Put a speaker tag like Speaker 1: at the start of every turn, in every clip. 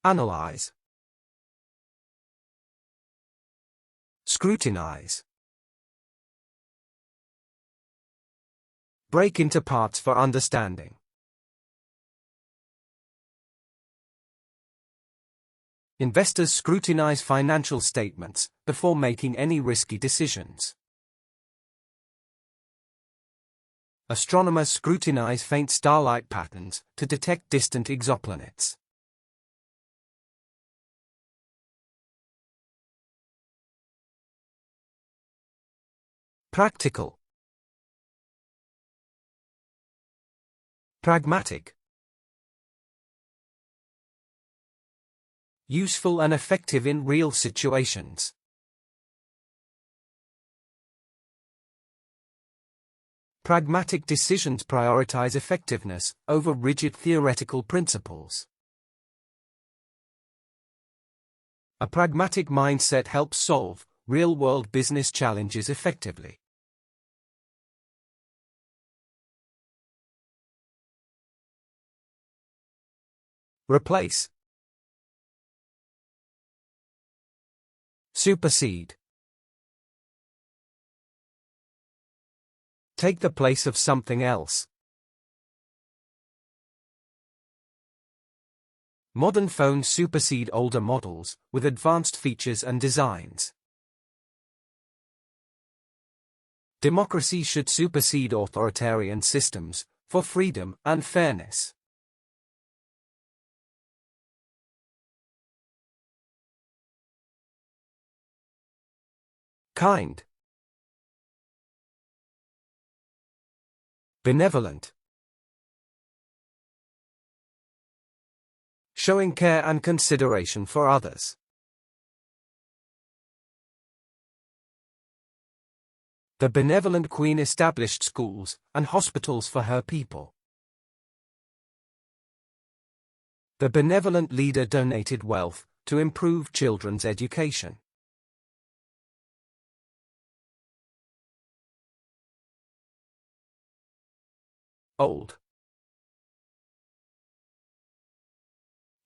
Speaker 1: Analyze. Scrutinize. Break into parts for understanding. Investors scrutinize financial statements before making any risky decisions. Astronomers scrutinize faint starlight patterns to detect distant exoplanets. Practical. Pragmatic. Useful and effective in real situations. Pragmatic decisions prioritize effectiveness over rigid theoretical principles. A pragmatic mindset helps solve real-world business challenges effectively. Replace. Supersede. Take the place of something else. Modern phones supersede older models with advanced features and designs. Democracy should supersede authoritarian systems for freedom and fairness. Kind. Benevolent. Showing care and consideration for others. The benevolent queen established schools and hospitals for her people. The benevolent leader donated wealth to improve children's education. Old.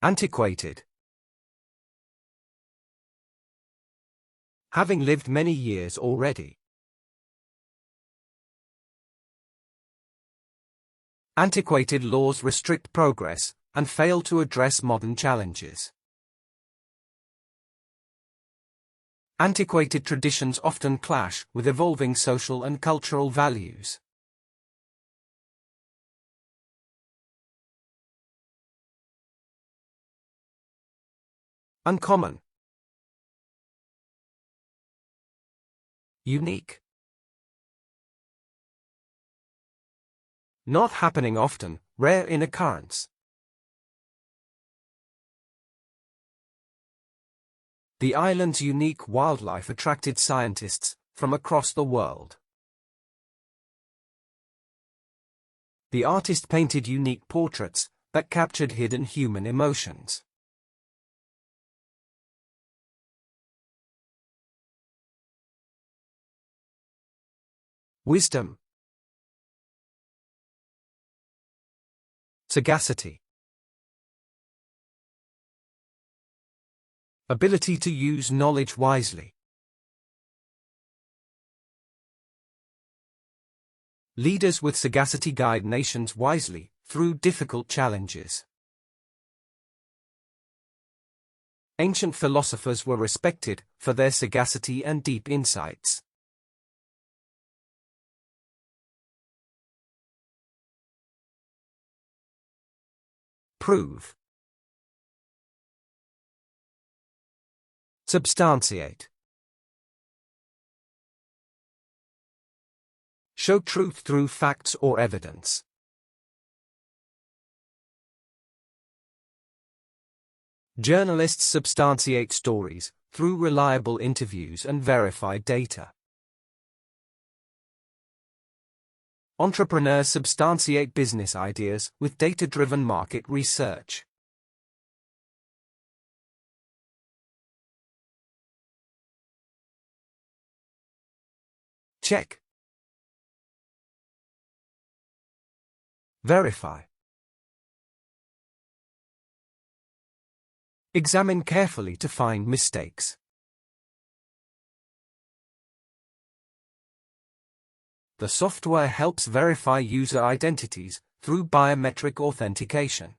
Speaker 1: Antiquated. Having lived many years already. Antiquated laws restrict progress and fail to address modern challenges. Antiquated traditions often clash with evolving social and cultural values. Uncommon. Unique. Not happening often, rare in occurrence. The island's unique wildlife attracted scientists from across the world. The artist painted unique portraits that captured hidden human emotions. Wisdom. Sagacity. Ability to use knowledge wisely. Leaders with sagacity guide nations wisely through difficult challenges. Ancient philosophers were respected for their sagacity and deep insights. Prove. Substantiate. Show truth through facts or evidence. Journalists substantiate stories through reliable interviews and verified data. Entrepreneurs substantiate business ideas with data-driven market research. Check. Verify. Examine carefully to find mistakes. The software helps verify user identities through biometric authentication.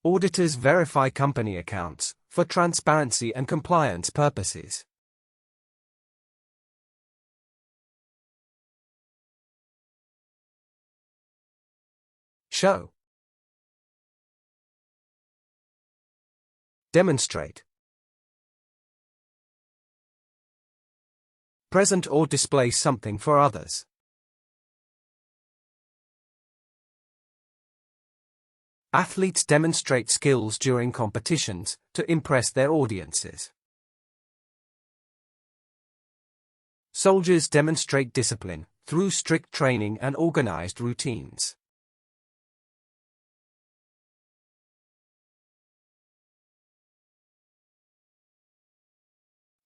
Speaker 1: Auditors verify company accounts for transparency and compliance purposes. Show. Demonstrate. Present or display something for others. Athletes demonstrate skills during competitions to impress their audiences. Soldiers demonstrate discipline through strict training and organized routines.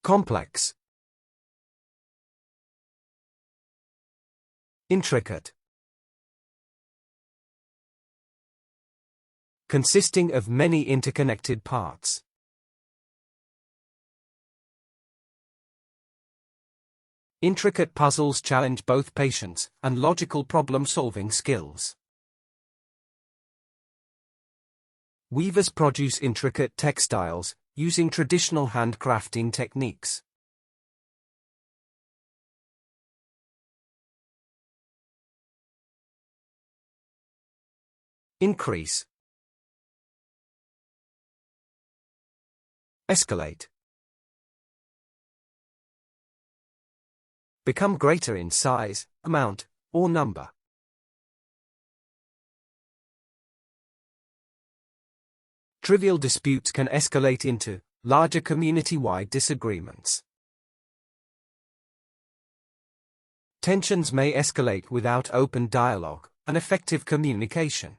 Speaker 1: Complex. Intricate. Consisting of many interconnected parts. Intricate puzzles challenge both patience and logical problem-solving skills. Weavers produce intricate textiles using traditional handcrafting techniques. Increase. Escalate. Become greater in size, amount, or number. Trivial disputes can escalate into larger community-wide disagreements. Tensions may escalate without open dialogue and effective communication.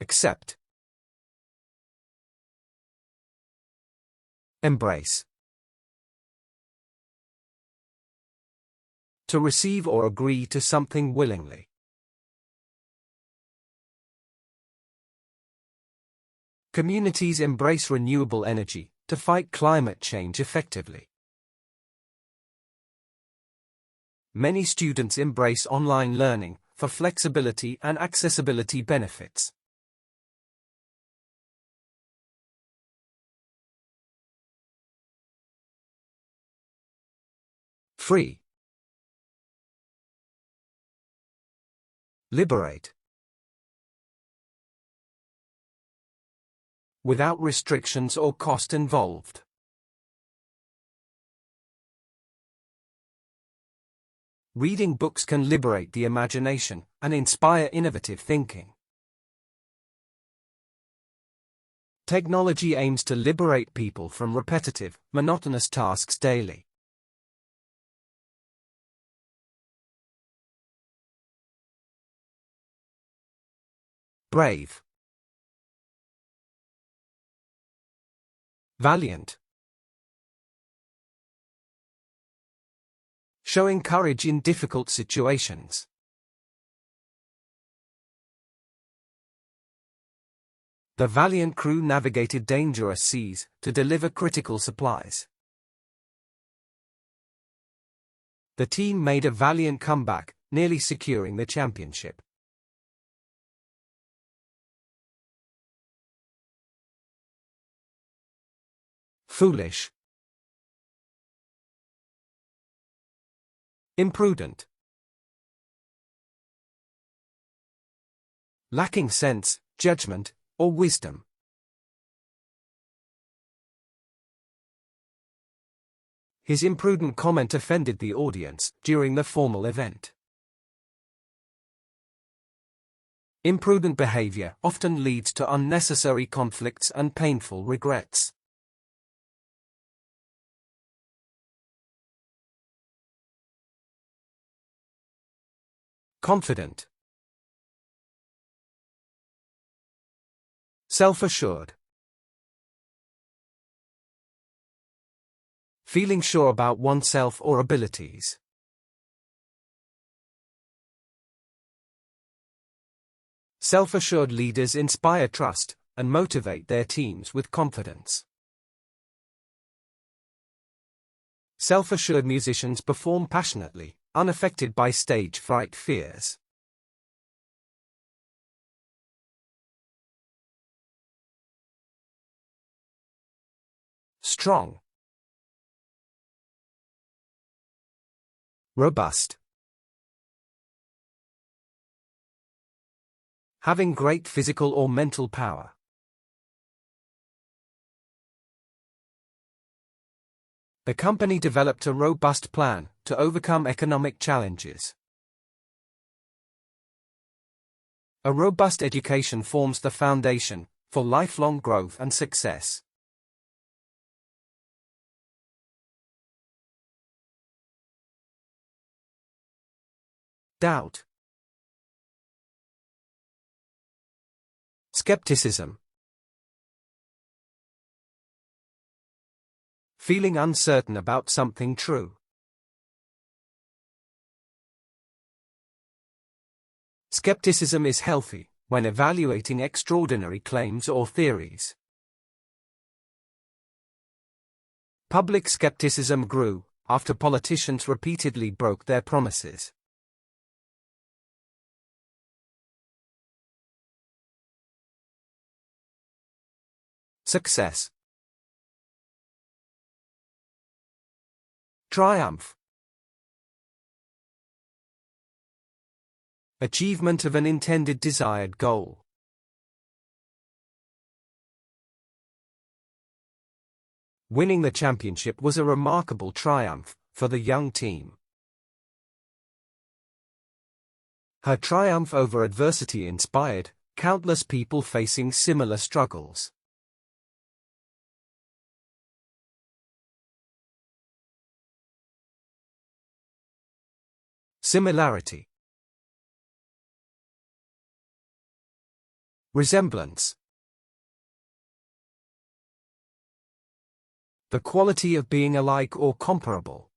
Speaker 1: Accept. Embrace. To receive or agree to something willingly. Communities embrace renewable energy to fight climate change effectively. Many students embrace online learning for flexibility and accessibility benefits. Free. Liberate. Without restrictions or cost involved. Reading books can liberate the imagination and inspire innovative thinking. Technology aims to liberate people from repetitive, monotonous tasks daily. Brave. Valiant. Showing courage in difficult situations. The valiant crew navigated dangerous seas to deliver critical supplies. The team made a valiant comeback, nearly securing the championship. Foolish. Imprudent. Lacking sense, judgment, or wisdom. His imprudent comment offended the audience during the formal event. Imprudent behavior often leads to unnecessary conflicts and painful regrets. Confident. Self-assured. Feeling sure about oneself or abilities. Self-assured leaders inspire trust and motivate their teams with confidence. Self-assured musicians perform passionately, unaffected by stage fright fears. Strong. Robust. Having great physical or mental power. The company developed a robust plan to overcome economic challenges. A robust education forms the foundation for lifelong growth and success. Doubt. Skepticism. Feeling uncertain about something true. Skepticism is healthy when evaluating extraordinary claims or theories. Public skepticism grew after politicians repeatedly broke their promises. Success. Triumph. Achievement of an intended desired goal. Winning the championship was a remarkable triumph for the young team. Her triumph over adversity inspired countless people facing similar struggles. Similarity. Resemblance. The quality of being alike or comparable.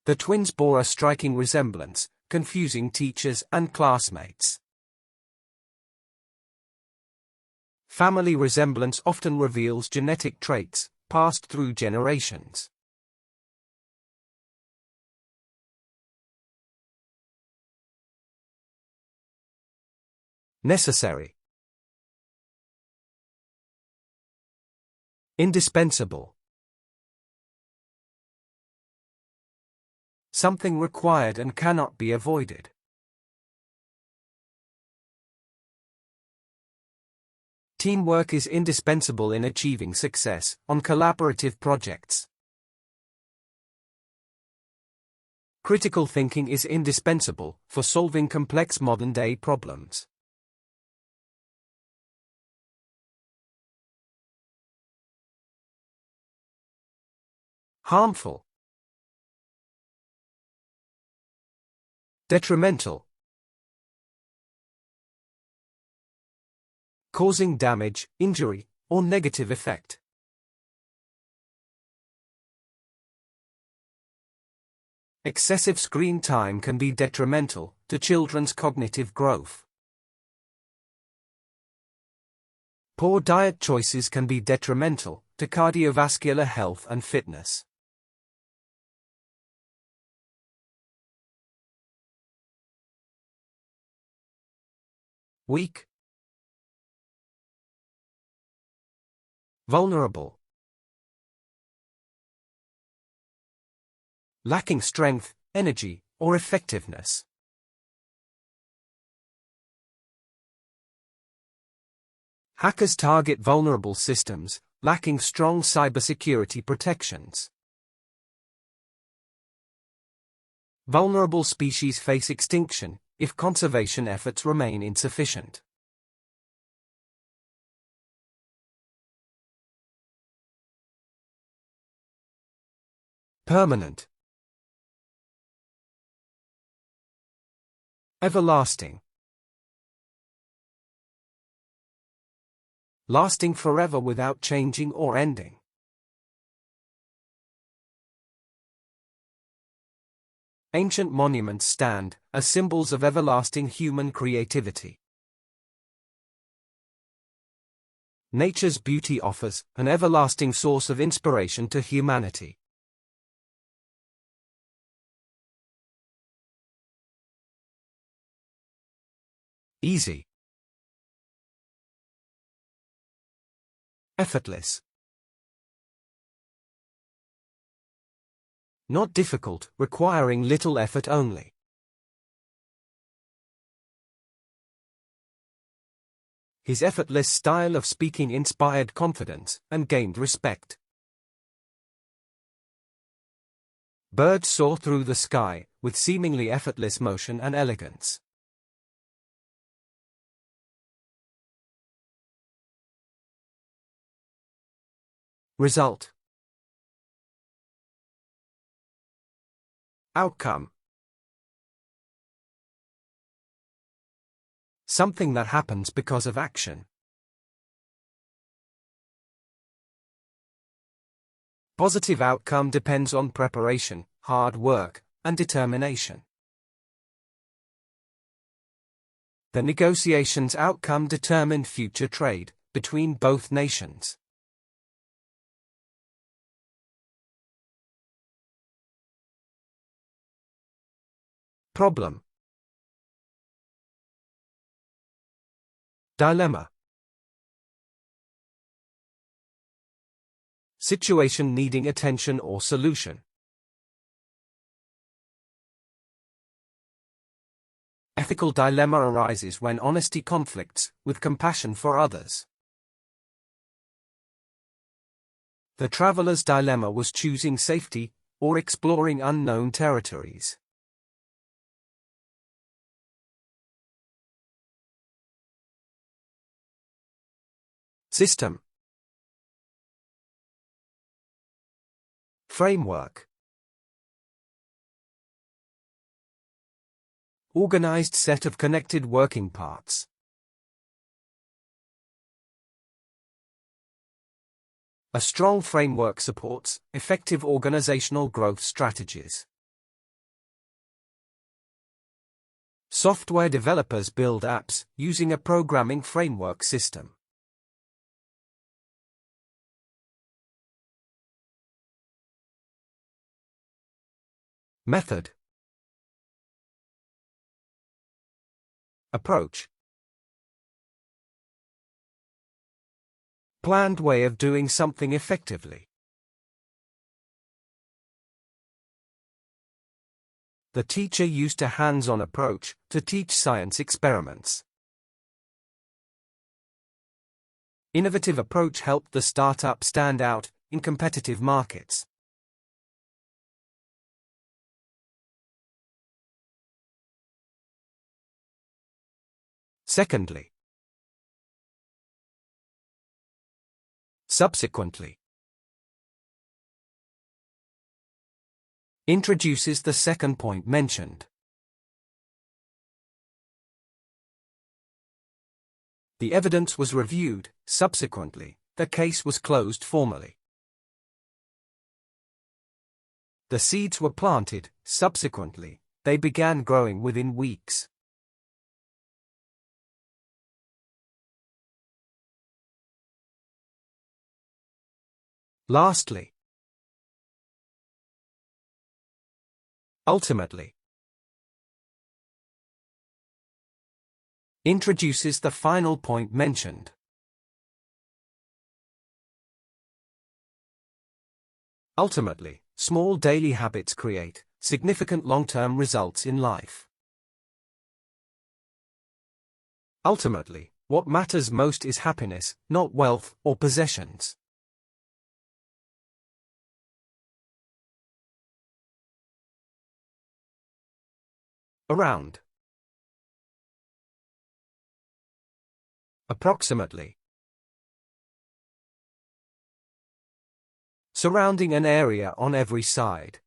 Speaker 1: The twins bore a striking resemblance, confusing teachers and classmates. Family resemblance often reveals genetic traits passed through generations. Necessary. Indispensable. Something required and cannot be avoided. Teamwork is indispensable in achieving success on collaborative projects. Critical thinking is indispensable for solving complex modern-day problems. Harmful. Detrimental. Causing damage, injury, or negative effect. Excessive screen time can be detrimental to children's cognitive growth. Poor diet choices can be detrimental to cardiovascular health and fitness. Weak. Vulnerable. Lacking strength, energy, or effectiveness. Hackers target vulnerable systems, lacking strong cybersecurity protections. Vulnerable species face extinction if conservation efforts remain insufficient. Permanent. Everlasting. Lasting forever without changing or ending. Ancient monuments stand as symbols of everlasting human creativity. Nature's beauty offers an everlasting source of inspiration to humanity. Easy. Effortless. Not difficult, requiring little effort only. His effortless style of speaking inspired confidence and gained respect. Birds soar through the sky with seemingly effortless motion and elegance. Result. Outcome. Something that happens because of action. Positive outcome depends on preparation, hard work, and determination. The negotiations' outcome determined future trade between both nations. Problem. Dilemma. Situation needing attention or solution. Ethical dilemma arises when honesty conflicts with compassion for others. The traveler's dilemma was choosing safety or exploring unknown territories. System. Framework. Organized set of connected working parts. A strong framework supports effective organizational growth strategies. Software developers build apps using a programming framework system. Method. Approach. Planned way of doing something effectively. The teacher used a hands-on approach to teach science experiments. Innovative approach helped the startup stand out in competitive markets. Secondly. Subsequently. Introduces the second point mentioned. The evidence was reviewed, subsequently, the case was closed formally. The seeds were planted, subsequently, they began growing within weeks. Lastly. Ultimately. Introduces the final point mentioned. Ultimately, small daily habits create significant long-term results in life. Ultimately, what matters most is happiness, not wealth or possessions. Around. Approximately. Surrounding an area on every side.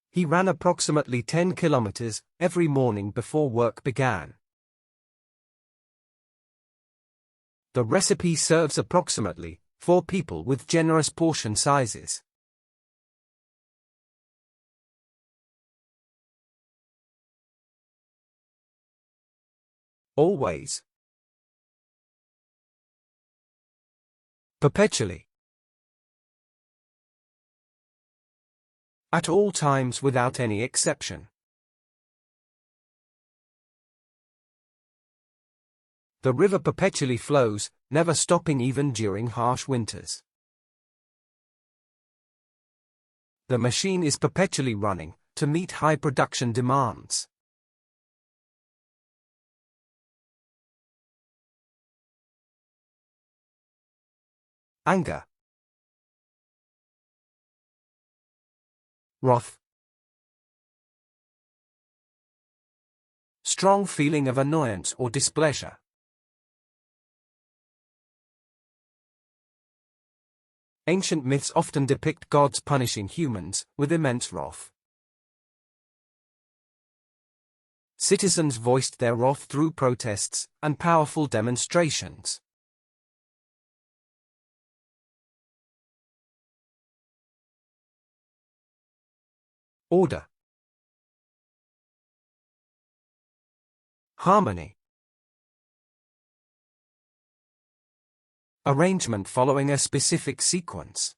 Speaker 1: He ran approximately 10 kilometers every morning before work began. The recipe serves approximately 4 people with generous portion sizes. Always. Perpetually. At all times without any exception. The river perpetually flows, never stopping even during harsh winters. The machine is perpetually running, to meet high production demands. Anger. Wrath. Strong feeling of annoyance or displeasure. Ancient myths often depict gods punishing humans with immense wrath. Citizens voiced their wrath through protests and powerful demonstrations. Order. Harmony. Arrangement following a specific sequence.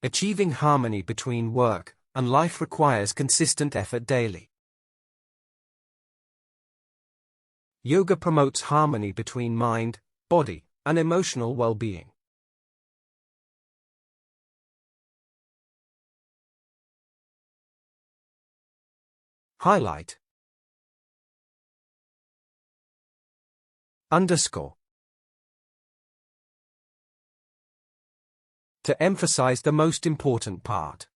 Speaker 1: Achieving harmony between work and life requires consistent effort daily. Yoga promotes harmony between mind, body, and emotional well-being. Highlight. Underscore. To emphasize the most important part.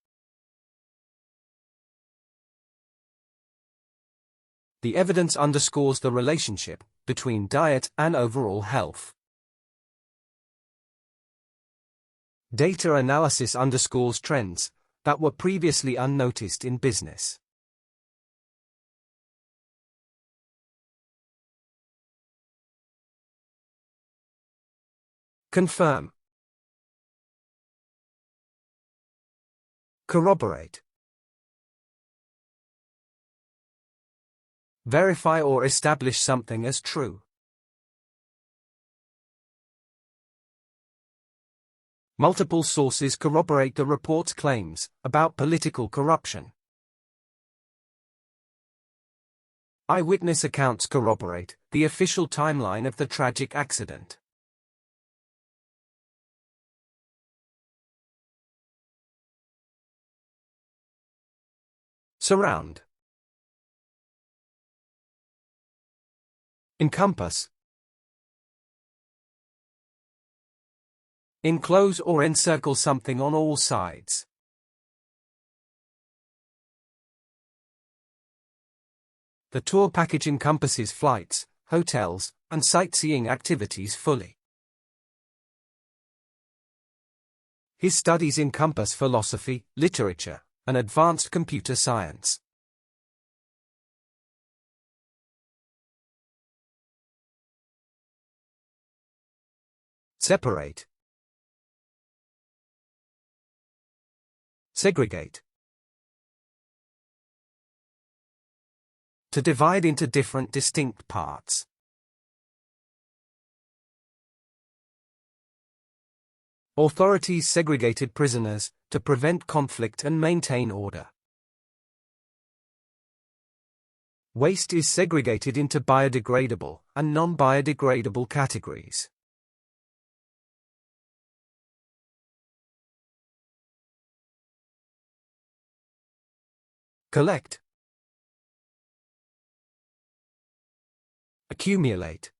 Speaker 1: The evidence underscores the relationship between diet and overall health. Data analysis underscores trends that were previously unnoticed in business. Confirm. Corroborate. Verify or establish something as true. Multiple sources corroborate the report's claims about political corruption. Eyewitness accounts corroborate the official timeline of the tragic accident. Surround. Encompass. Enclose or encircle something on all sides. The tour package encompasses flights, hotels, and sightseeing activities fully. His studies encompass philosophy, literature, and advanced computer science. Separate. Segregate. To divide into different distinct parts. Authorities segregated prisoners to prevent conflict and maintain order. Waste is segregated into biodegradable and non-biodegradable categories. Collect. Accumulate.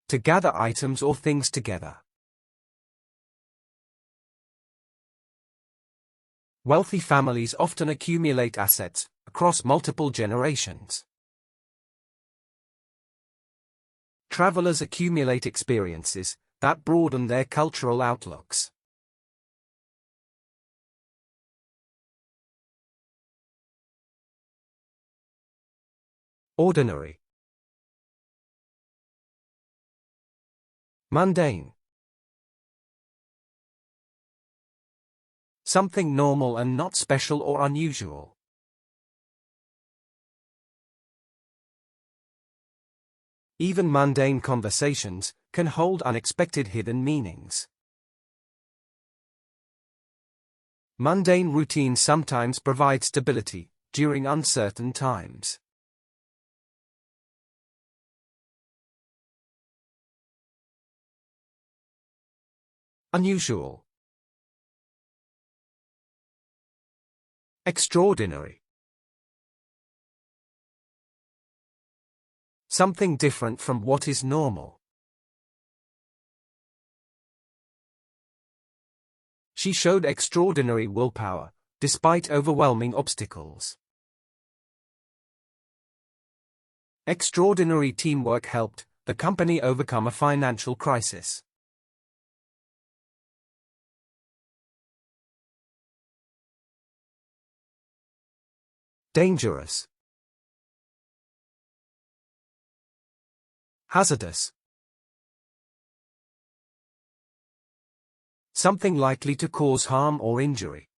Speaker 1: To gather items or things together. Wealthy families often accumulate assets across multiple generations. Travelers accumulate experiences that broaden their cultural outlooks. Ordinary. Mundane. Something normal and not special or unusual. Even mundane conversations can hold unexpected hidden meanings. Mundane routine sometimes provide stability during uncertain times. Unusual. Extraordinary. Something different from what is normal. She showed extraordinary willpower, despite overwhelming obstacles. Extraordinary teamwork helped the company overcome a financial crisis. Dangerous. Hazardous. Something likely to cause harm or injury.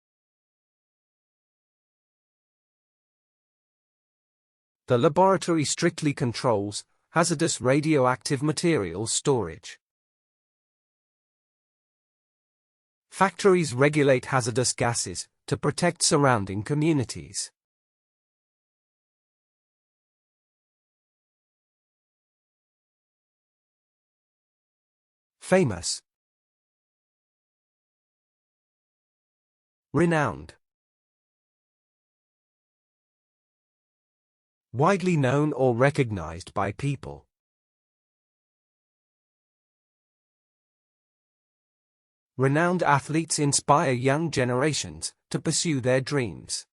Speaker 1: The laboratory strictly controls hazardous radioactive materials storage. Factories regulate hazardous gases to protect surrounding communities. Famous. Renowned. Widely known or recognized by people. Renowned athletes inspire young generations to pursue their dreams.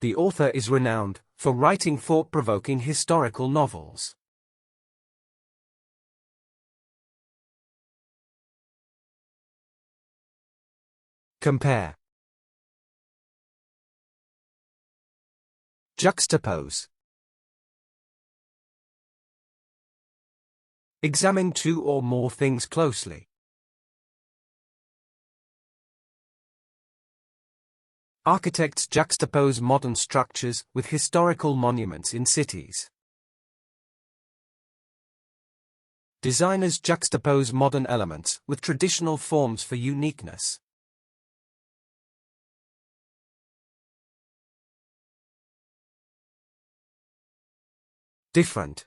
Speaker 1: The author is renowned for writing thought-provoking historical novels. Compare. Juxtapose. Examine two or more things closely. Architects juxtapose modern structures with historical monuments in cities. Designers juxtapose modern elements with traditional forms for uniqueness. Different.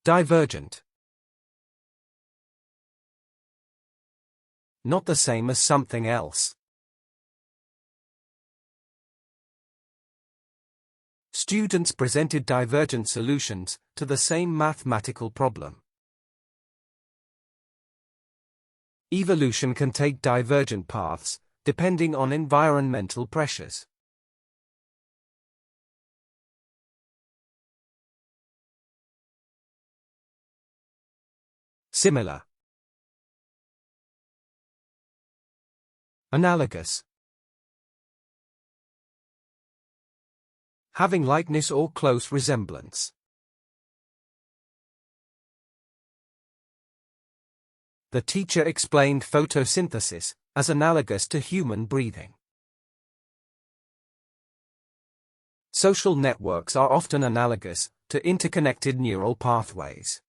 Speaker 1: Divergent. Not the same as something else. Students presented divergent solutions to the same mathematical problem. Evolution can take divergent paths, depending on environmental pressures. Similar. Analogous. Having likeness or close resemblance. The teacher explained photosynthesis as analogous to human breathing. Social networks are often analogous to interconnected neural pathways.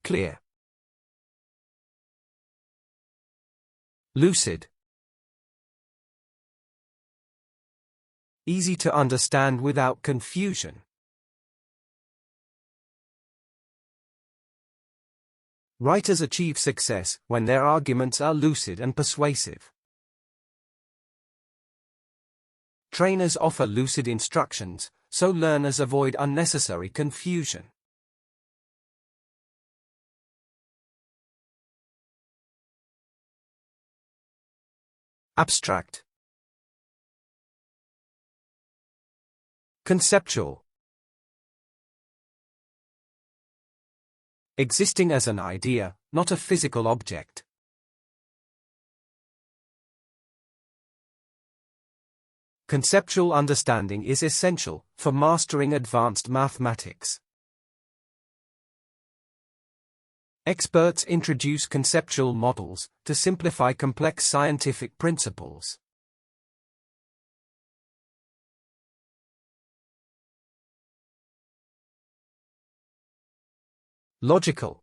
Speaker 1: Clear. Lucid. Easy to understand without confusion. Writers achieve success when their arguments are lucid and persuasive. Trainers offer lucid instructions, so learners avoid unnecessary confusion. Abstract. Conceptual. Existing as an idea, not a physical object. Conceptual understanding is essential for mastering advanced mathematics. Experts introduce conceptual models to simplify complex scientific principles. Logical.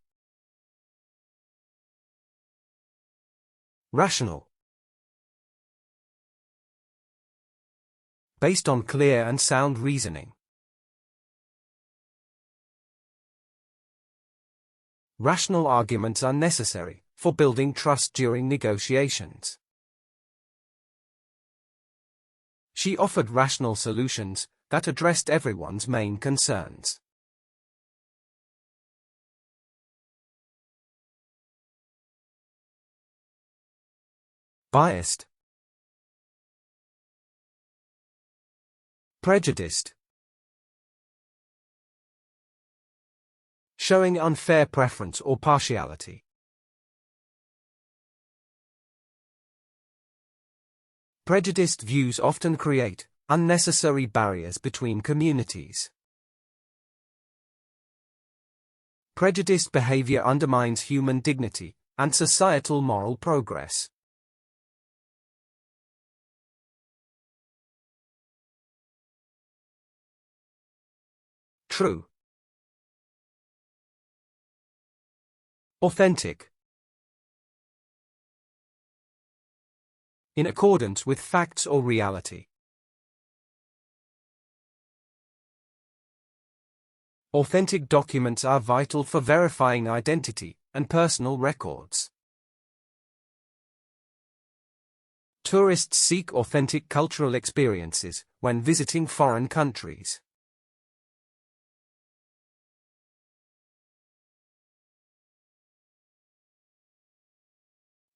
Speaker 1: Rational. Based on clear and sound reasoning. Rational arguments are necessary for building trust during negotiations. She offered rational solutions that addressed everyone's main concerns. Biased. Prejudiced. Showing unfair preference or partiality. Prejudiced views often create unnecessary barriers between communities. Prejudiced behavior undermines human dignity and societal moral progress. True. Authentic. In accordance with facts or reality. Authentic documents are vital for verifying identity and personal records. Tourists seek authentic cultural experiences when visiting foreign countries.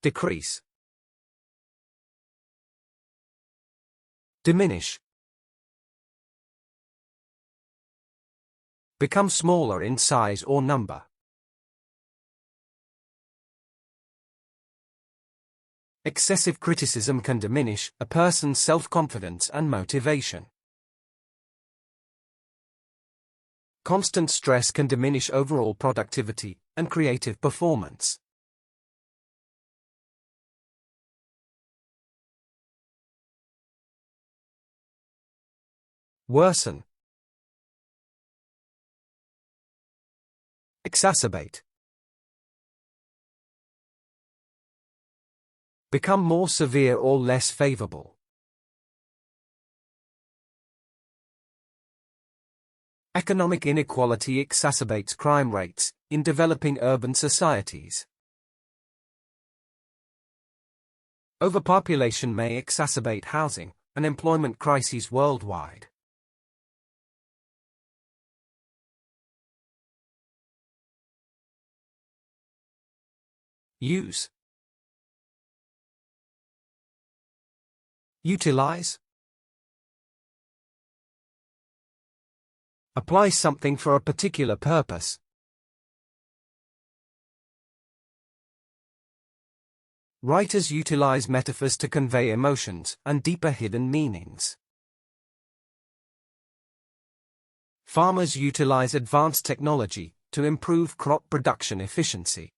Speaker 1: Decrease. Diminish. Become smaller in size or number. Excessive criticism can diminish a person's self-confidence and motivation. Constant stress can diminish overall productivity and creative performance. Worsen. Exacerbate. Become more severe or less favorable. Economic inequality exacerbates crime rates in developing urban societies. Overpopulation may exacerbate housing and employment crises worldwide. Use. Utilize. Apply something for a particular purpose. Writers utilize metaphors to convey emotions and deeper hidden meanings. Farmers utilize advanced technology to improve crop production efficiency.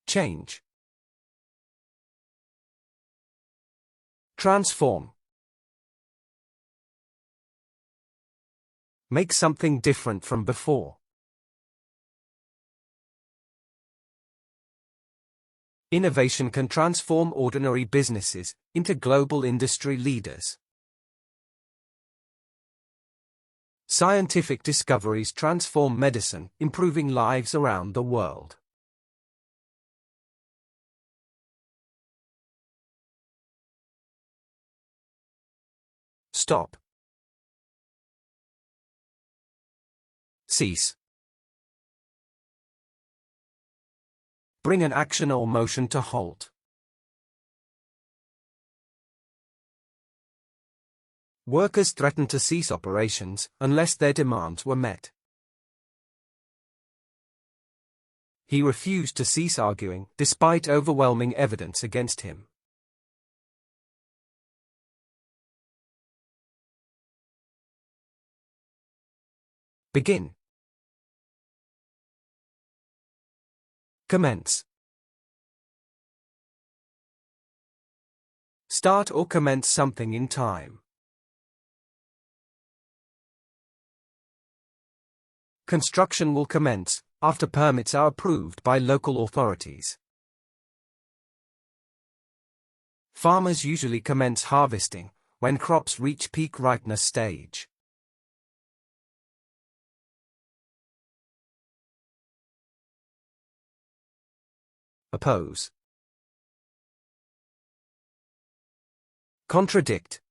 Speaker 1: Change. Transform. Make something different from before. Innovation can transform ordinary businesses into global industry leaders. Scientific discoveries transform medicine, improving lives around the world. Stop. Cease. Bring an action or motion to halt. Workers threatened to cease operations unless their demands were met. he refused to cease arguing, despite overwhelming evidence against him. Begin. Commence. Start or commence something in time. Construction will commence after permits are approved by local authorities. Farmers usually commence harvesting when crops reach peak ripeness stage. Oppose. Contradict.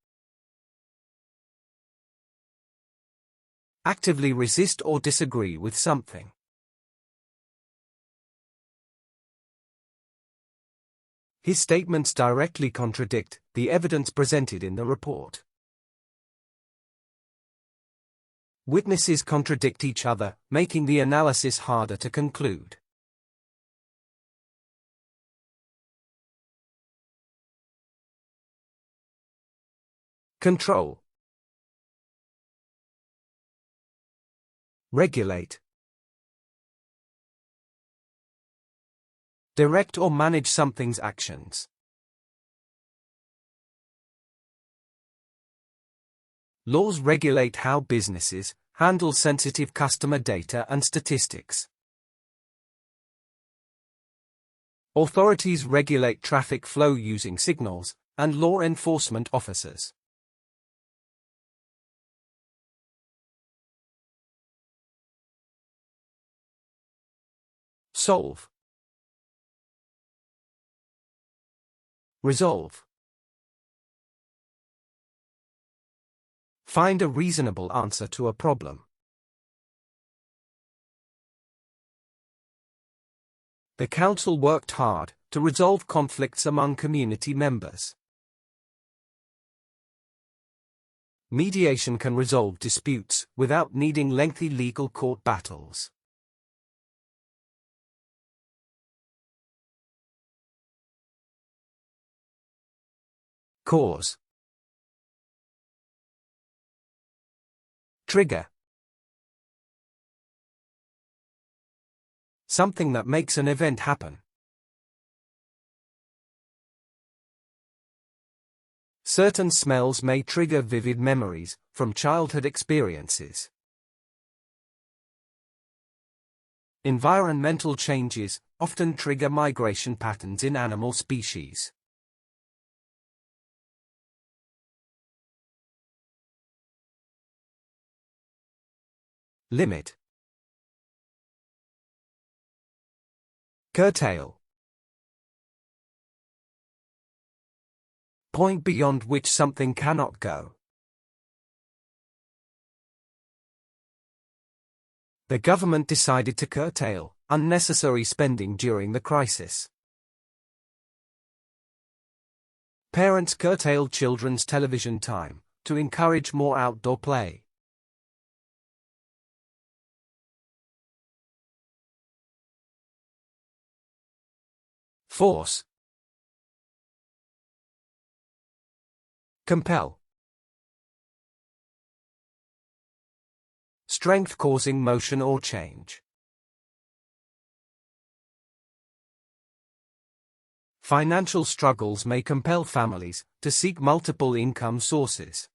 Speaker 1: Actively resist or disagree with something. His statements directly contradict the evidence presented in the report. Witnesses contradict each other, making the analysis harder to conclude. Control. Regulate. Direct or manage something's actions. Laws regulate how businesses handle sensitive customer data and statistics. Authorities regulate traffic flow using signals and law enforcement officers. Solve. Resolve. Find a reasonable answer to a problem. The council worked hard to resolve conflicts among community members. Mediation can resolve disputes without needing lengthy legal court battles. Cause. Trigger. Something that makes an event happen. Certain smells may trigger vivid memories from childhood experiences. Environmental changes often trigger migration patterns in animal species. Limit. Curtail. Point beyond which something cannot go. The government decided to curtail unnecessary spending during the crisis. Parents curtailed children's television time to encourage more outdoor play. Force. Compel. Strength causing motion or change. Financial struggles may compel families to seek multiple income sources.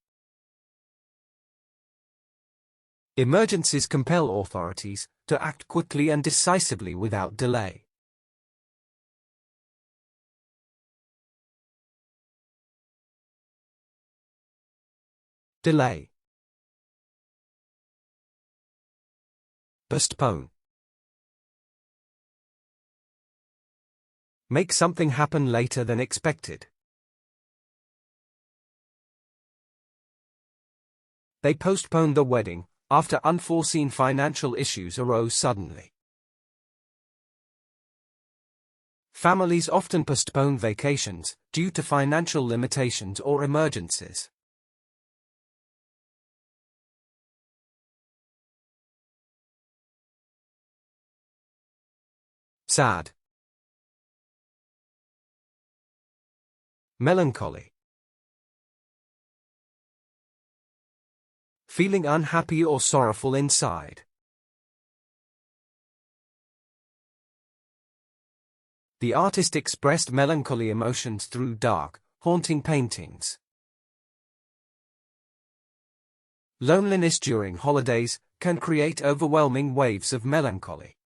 Speaker 1: Emergencies compel authorities to act quickly and decisively without delay. Delay. Postpone. Make something happen later than expected. They postponed the wedding after unforeseen financial issues arose suddenly. Families often postpone vacations due to financial limitations or emergencies. sad, melancholy, feeling unhappy or sorrowful inside. The artist expressed melancholy emotions through dark, haunting paintings. Loneliness during holidays can create overwhelming waves of melancholy.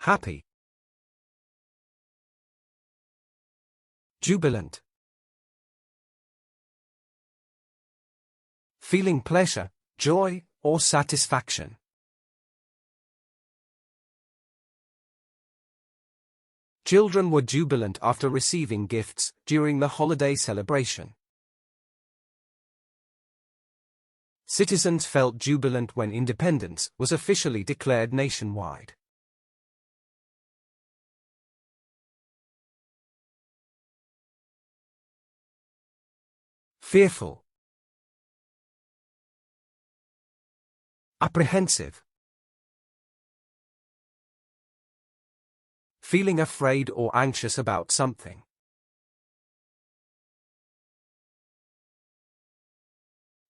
Speaker 1: Happy, jubilant, feeling pleasure, joy, or satisfaction. Children were jubilant after receiving gifts during the holiday celebration. Citizens felt jubilant when independence was officially declared nationwide. Fearful, apprehensive, feeling afraid or anxious about something.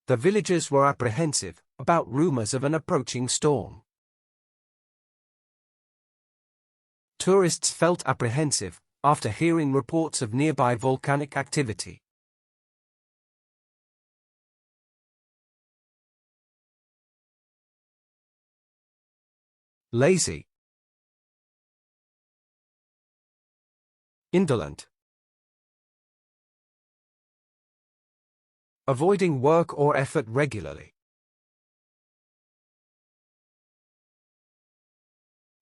Speaker 1: The villagers were apprehensive about rumors of an approaching storm. Tourists felt apprehensive after hearing reports of nearby volcanic activity. Lazy, indolent, avoiding work or effort regularly.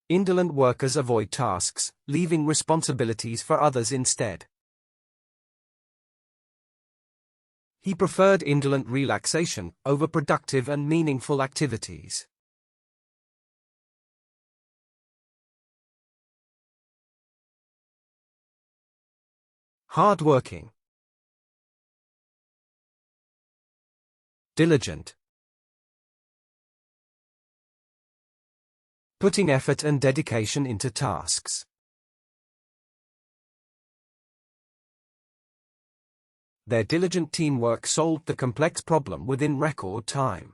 Speaker 1: Indolent workers avoid tasks, leaving responsibilities for others instead. He preferred indolent relaxation over productive and meaningful activities. Hardworking, diligent, putting effort and dedication into tasks. Their diligent teamwork solved the complex problem within record time.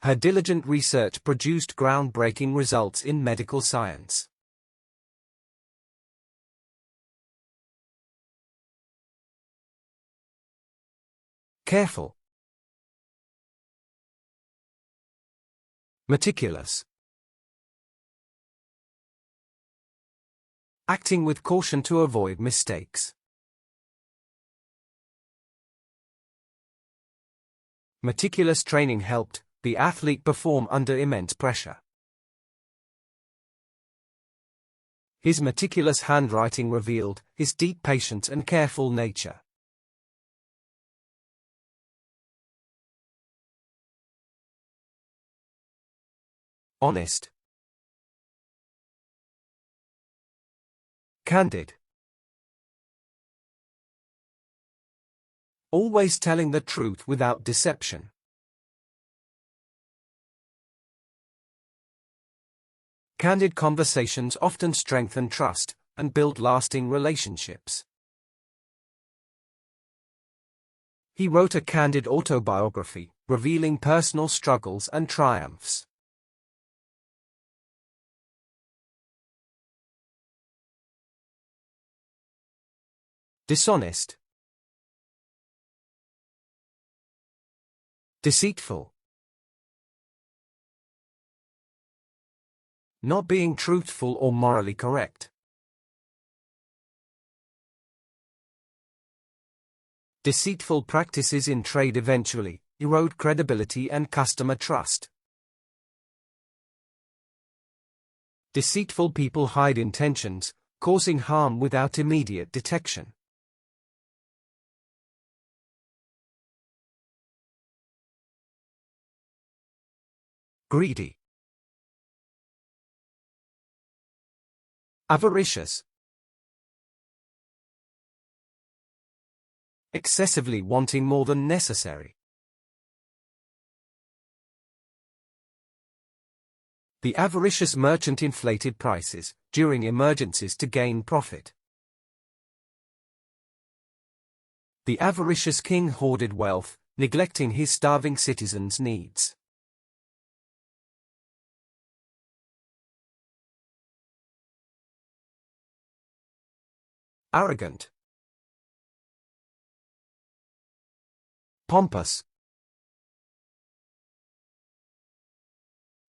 Speaker 1: Her diligent research produced groundbreaking results in medical science. Careful, meticulous, acting with caution to avoid mistakes. Meticulous training helped the athlete perform under immense pressure. His meticulous handwriting revealed his deep patience and careful nature. Honest, candid, always telling the truth without deception. Candid conversations often strengthen trust and build lasting relationships. He wrote a candid autobiography, revealing personal struggles and triumphs. Dishonest, deceitful, not being truthful or morally correct. Deceitful practices in trade eventually erode credibility and customer trust. Deceitful people hide intentions, causing harm without immediate detection. Greedy, avaricious, excessively wanting more than necessary. The avaricious merchant inflated prices during emergencies to gain profit. The avaricious king hoarded wealth, neglecting his starving citizens' needs. Arrogant. Pompous.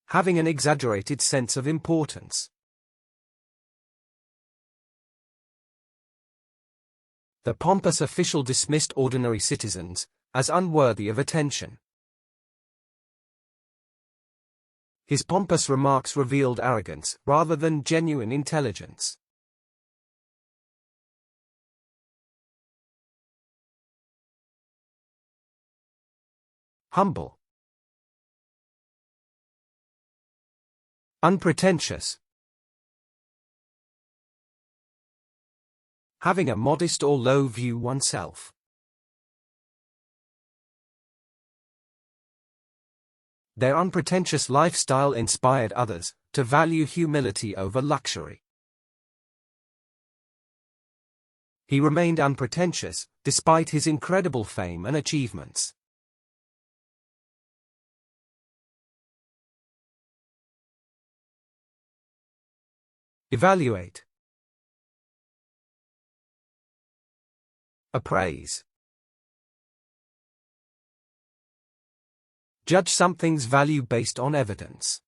Speaker 1: Having an exaggerated sense of importance. The pompous official dismissed ordinary citizens as unworthy of attention. His pompous remarks revealed arrogance rather than genuine intelligence. Humble. Unpretentious. Having a modest or low view oneself. Their unpretentious lifestyle inspired others to value humility over luxury. He remained unpretentious despite his incredible fame and achievements. Evaluate. Appraise. Judge something's value based on evidence.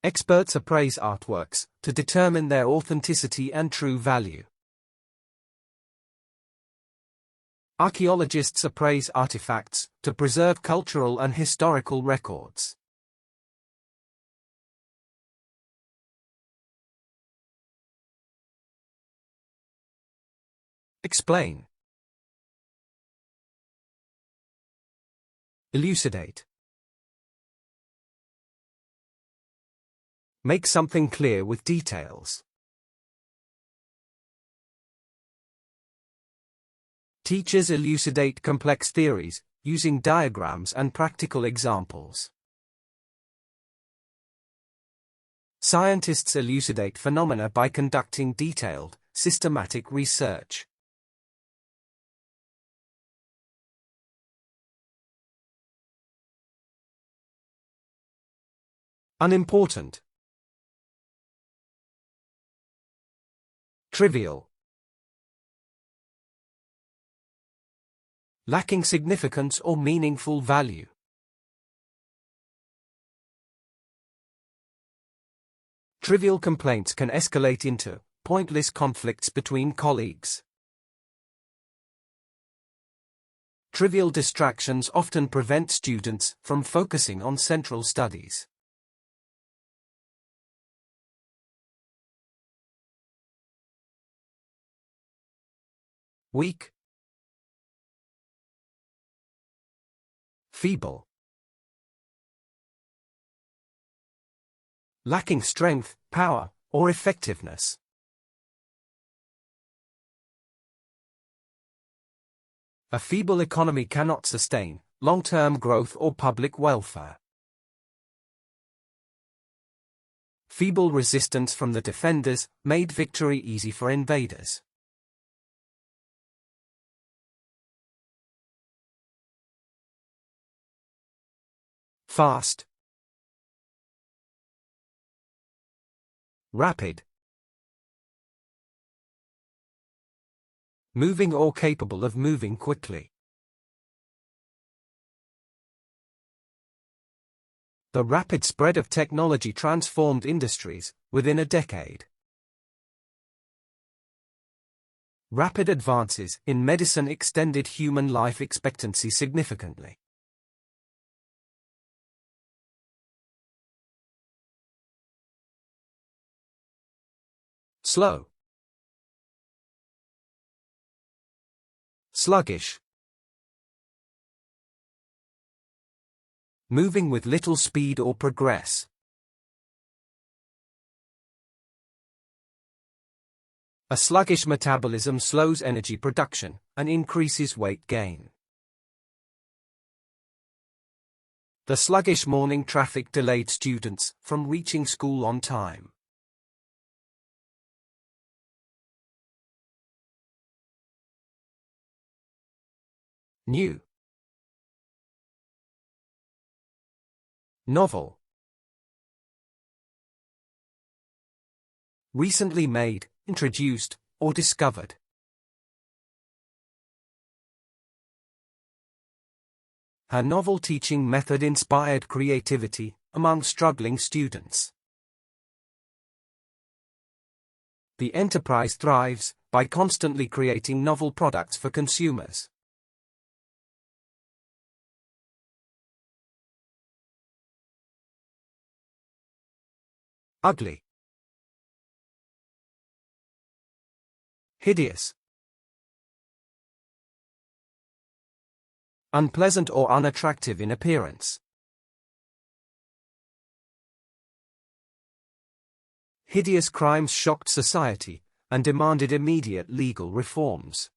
Speaker 1: Experts appraise artworks to determine their authenticity and true value. Archaeologists appraise artifacts to preserve cultural and historical records. Explain. Elucidate. Make something clear with details. Teachers elucidate complex theories using diagrams and practical examples. Scientists elucidate phenomena by conducting detailed, systematic research. Unimportant. Trivial. Lacking significance or meaningful value. Trivial complaints can escalate into pointless conflicts between colleagues. Trivial distractions often prevent students from focusing on central studies. Weak. Feeble. Lacking strength, power, or effectiveness. A feeble economy cannot sustain long-term growth or public welfare. Feeble resistance from the defenders made victory easy for invaders. Fast. Rapid. Moving or capable of moving quickly. The rapid spread of technology transformed industries within a decade. Rapid advances in medicine extended human life expectancy significantly. Slow. Sluggish. Moving with little speed or progress. A sluggish metabolism slows energy production and increases weight gain. The sluggish morning traffic delayed students from reaching school on time. New. Novel. Recently made, introduced, or discovered. Her novel teaching method inspired creativity among struggling students. The enterprise thrives by constantly creating novel products for consumers. Ugly. Hideous. Unpleasant or unattractive in appearance. Hideous crimes shocked society and demanded immediate legal reforms.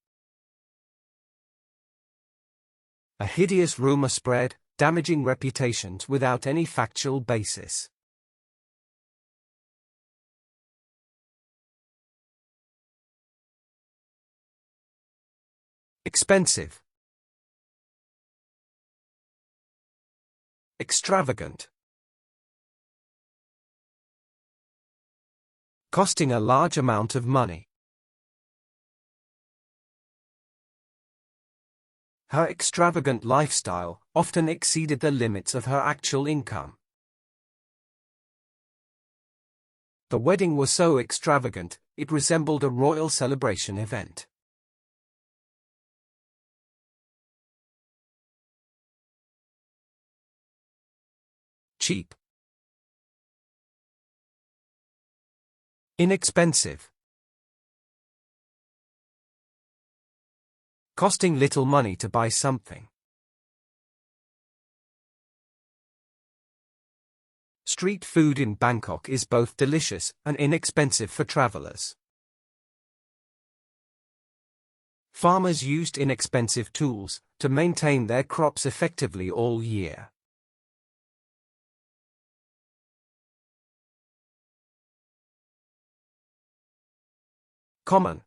Speaker 1: A hideous rumor spread, damaging reputations without any factual basis. Expensive. Extravagant. Costing a large amount of money. Her extravagant lifestyle often exceeded the limits of her actual income. The wedding was so extravagant, it resembled a royal celebration event. Cheap. Inexpensive. Costing little money to buy something. Street food in Bangkok is both delicious and inexpensive for travelers. Farmers used inexpensive tools to maintain their crops effectively all year. Common.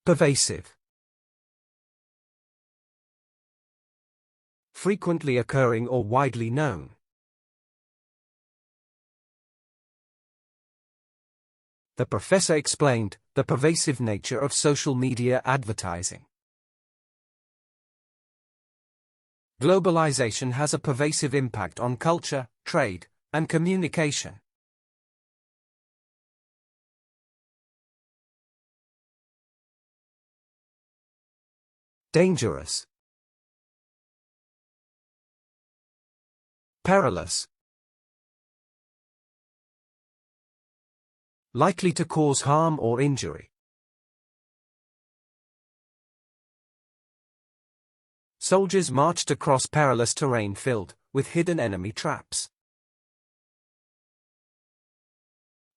Speaker 1: Pervasive. Frequently occurring or widely known. The professor explained the pervasive nature of social media advertising. Globalization has a pervasive impact on culture, trade, and communication. Dangerous. Perilous. Likely to cause harm or injury. Soldiers marched across perilous terrain filled with hidden enemy traps.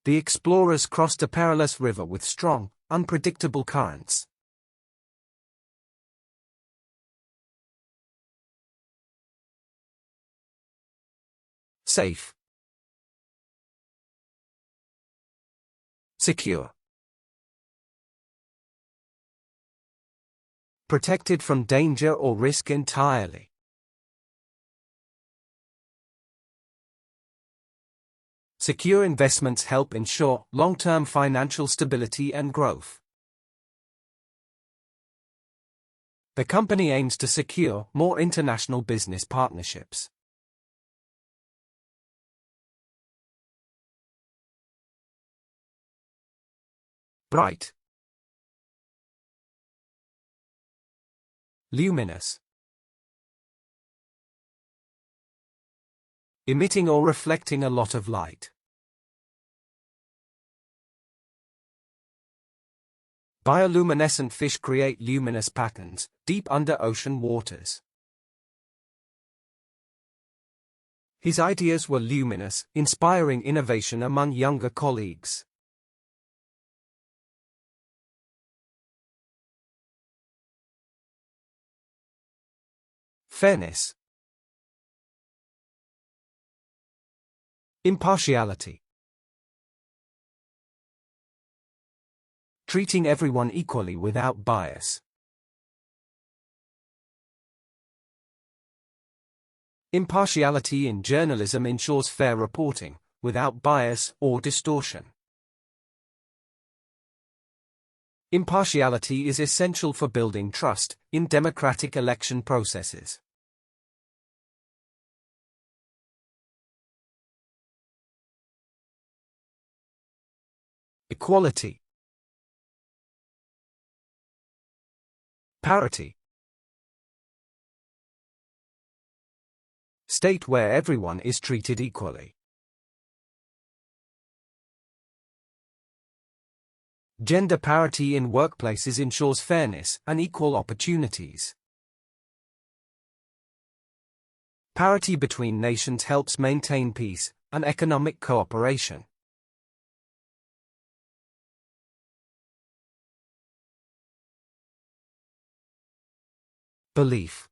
Speaker 1: The explorers crossed a perilous river with strong, unpredictable currents. Safe. Secure. Protected from danger or risk entirely. Secure investments help ensure long-term financial stability and growth. The company aims to secure more international business partnerships. Bright. Luminous. Emitting or reflecting a lot of light. Bioluminescent fish create luminous patterns deep under ocean waters. His ideas were luminous, inspiring innovation among younger colleagues. Fairness. Impartiality. Treating everyone equally without bias. Impartiality in journalism ensures fair reporting, without bias or distortion. Impartiality is essential for building trust in democratic election processes. Equality. Parity. State where everyone is treated equally. Gender parity in workplaces ensures fairness and equal opportunities. Parity between nations helps maintain peace and economic cooperation. Belief.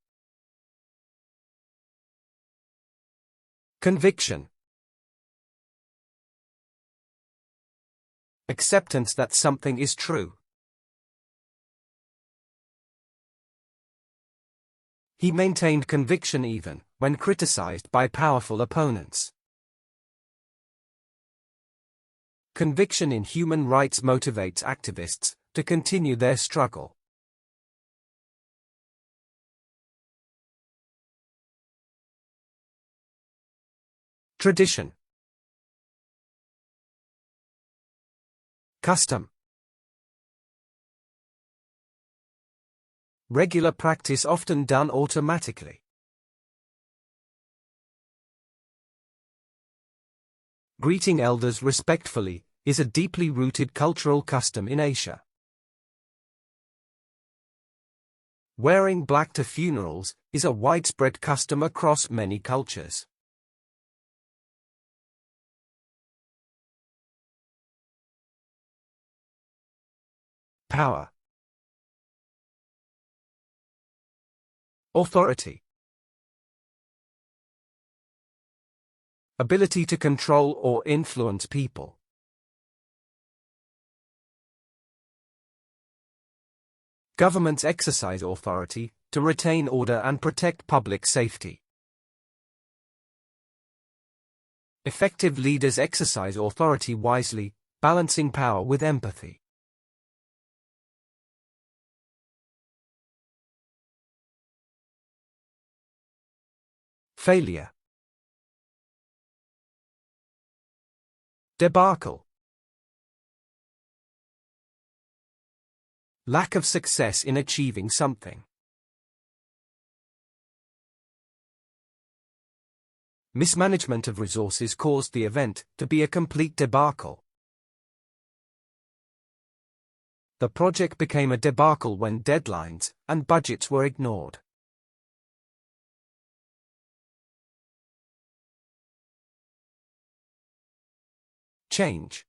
Speaker 1: Conviction. Acceptance that something is true. He maintained conviction even when criticized by powerful opponents. Conviction in human rights motivates activists to continue their struggle. Tradition. Custom. Regular practice often done automatically. Greeting elders respectfully is a deeply rooted cultural custom in Asia. Wearing black to funerals is a widespread custom across many cultures. Power. Authority. Ability to control or influence people. Governments exercise authority to retain order and protect public safety. Effective leaders exercise authority wisely, balancing power with empathy. Failure. Debacle. Lack of success in achieving something. Mismanagement of resources caused the event to be a complete debacle. The project became a debacle when deadlines and budgets were ignored. Change.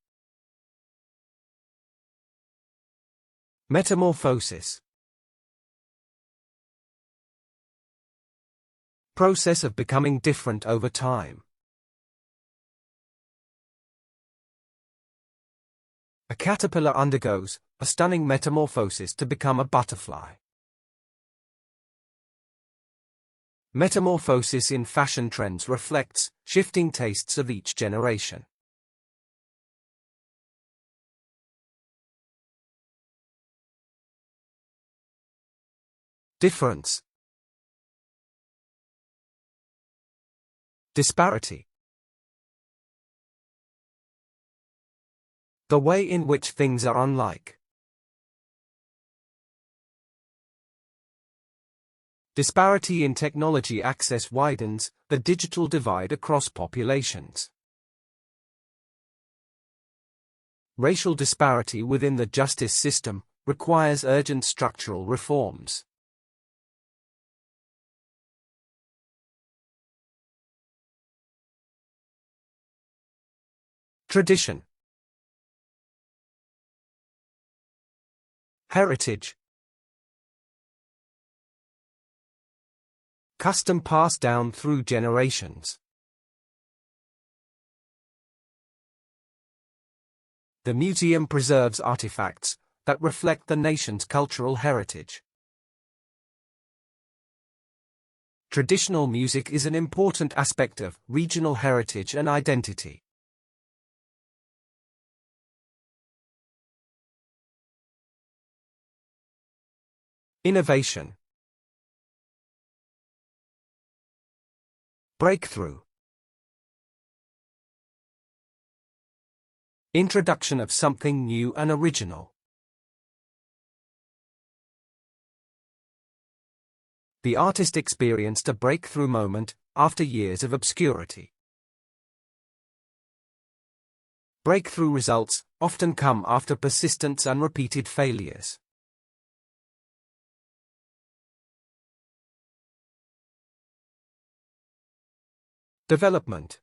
Speaker 1: Metamorphosis. Process of becoming different over time. A caterpillar undergoes a stunning metamorphosis to become a butterfly. Metamorphosis in fashion trends reflects shifting tastes of each generation. Difference. Disparity. The way in which things are unlike. Disparity in technology access widens the digital divide across populations. Racial disparity within the justice system requires urgent structural reforms. Tradition. Heritage. Custom passed down through generations. The museum preserves artifacts that reflect the nation's cultural heritage. Traditional music is an important aspect of regional heritage and identity. Innovation. Breakthrough. Introduction of something new and original. The artist experienced a breakthrough moment after years of obscurity. Breakthrough results often come after persistence and repeated failures. Development.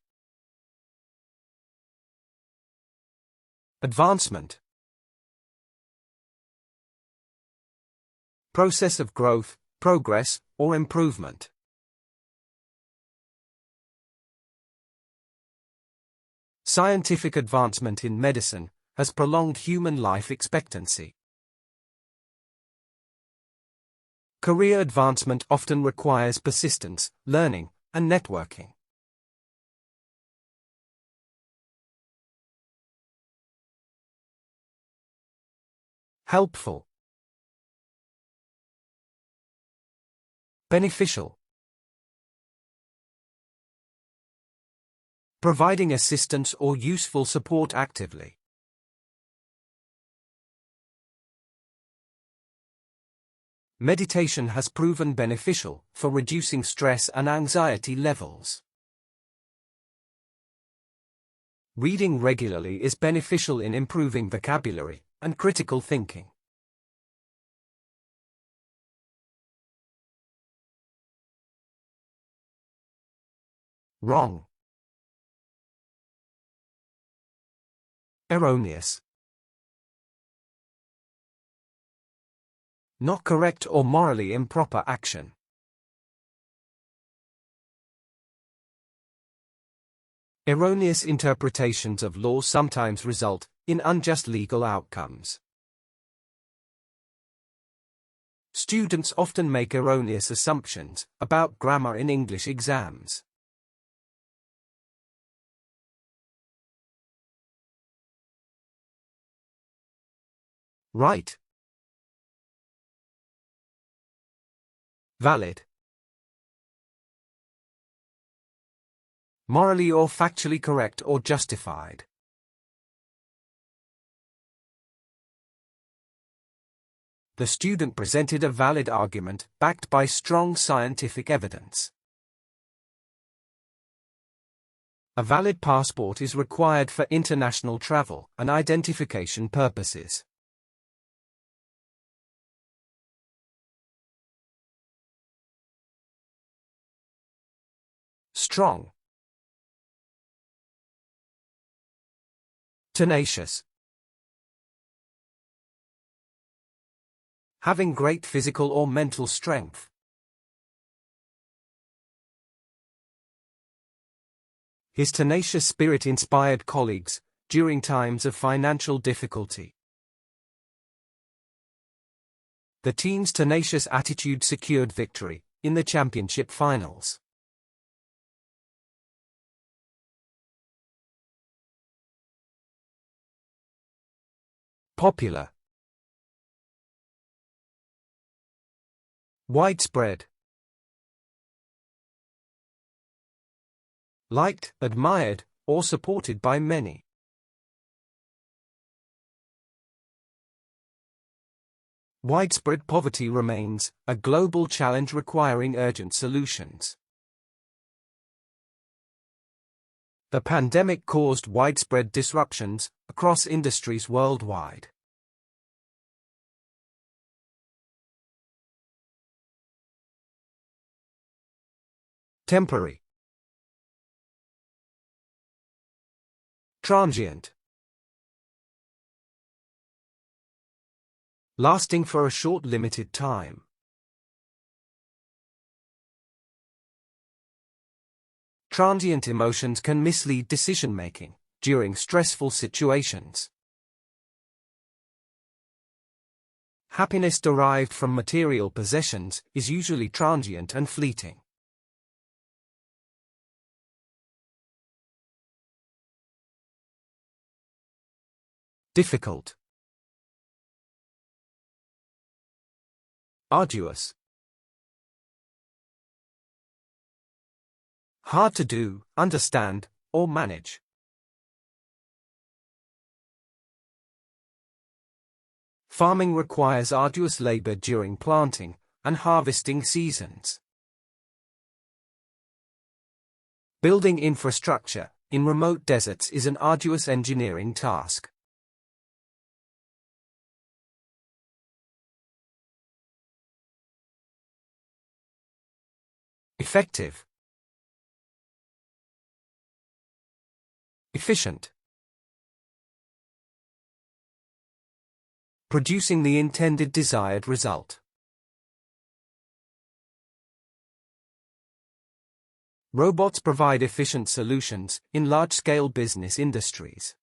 Speaker 1: Advancement. Process of growth, progress, or improvement. Scientific advancement in medicine has prolonged human life expectancy. Career advancement often requires persistence, learning, and networking. Helpful. Beneficial. Providing assistance or useful support actively. Meditation has proven beneficial for reducing stress and anxiety levels. Reading regularly is beneficial in improving vocabulary and critical thinking. Wrong. Erroneous. Not correct or morally improper action. Erroneous interpretations of law sometimes result in unjust legal outcomes. Students often make erroneous assumptions about grammar in English exams. Right. Valid. Morally or factually correct or justified. The student presented a valid argument backed by strong scientific evidence. A valid passport is required for international travel and identification purposes. Strong. Tenacious. Having great physical or mental strength. His tenacious spirit inspired colleagues during times of financial difficulty. The team's tenacious attitude secured victory in the championship finals. Popular. Widespread. Liked, admired, or supported by many. Widespread poverty remains a global challenge requiring urgent solutions. The pandemic caused widespread disruptions across industries worldwide. Temporary. Transient. Lasting for a short limited time. Transient emotions can mislead decision-making during stressful situations. Happiness derived from material possessions is usually transient and fleeting. Difficult. Arduous. Hard to do, understand, or manage. Farming requires arduous labor during planting and harvesting seasons. Building infrastructure in remote deserts is an arduous engineering task. Effective. Efficient. Producing the intended desired result. Robots provide efficient solutions in large-scale business industries.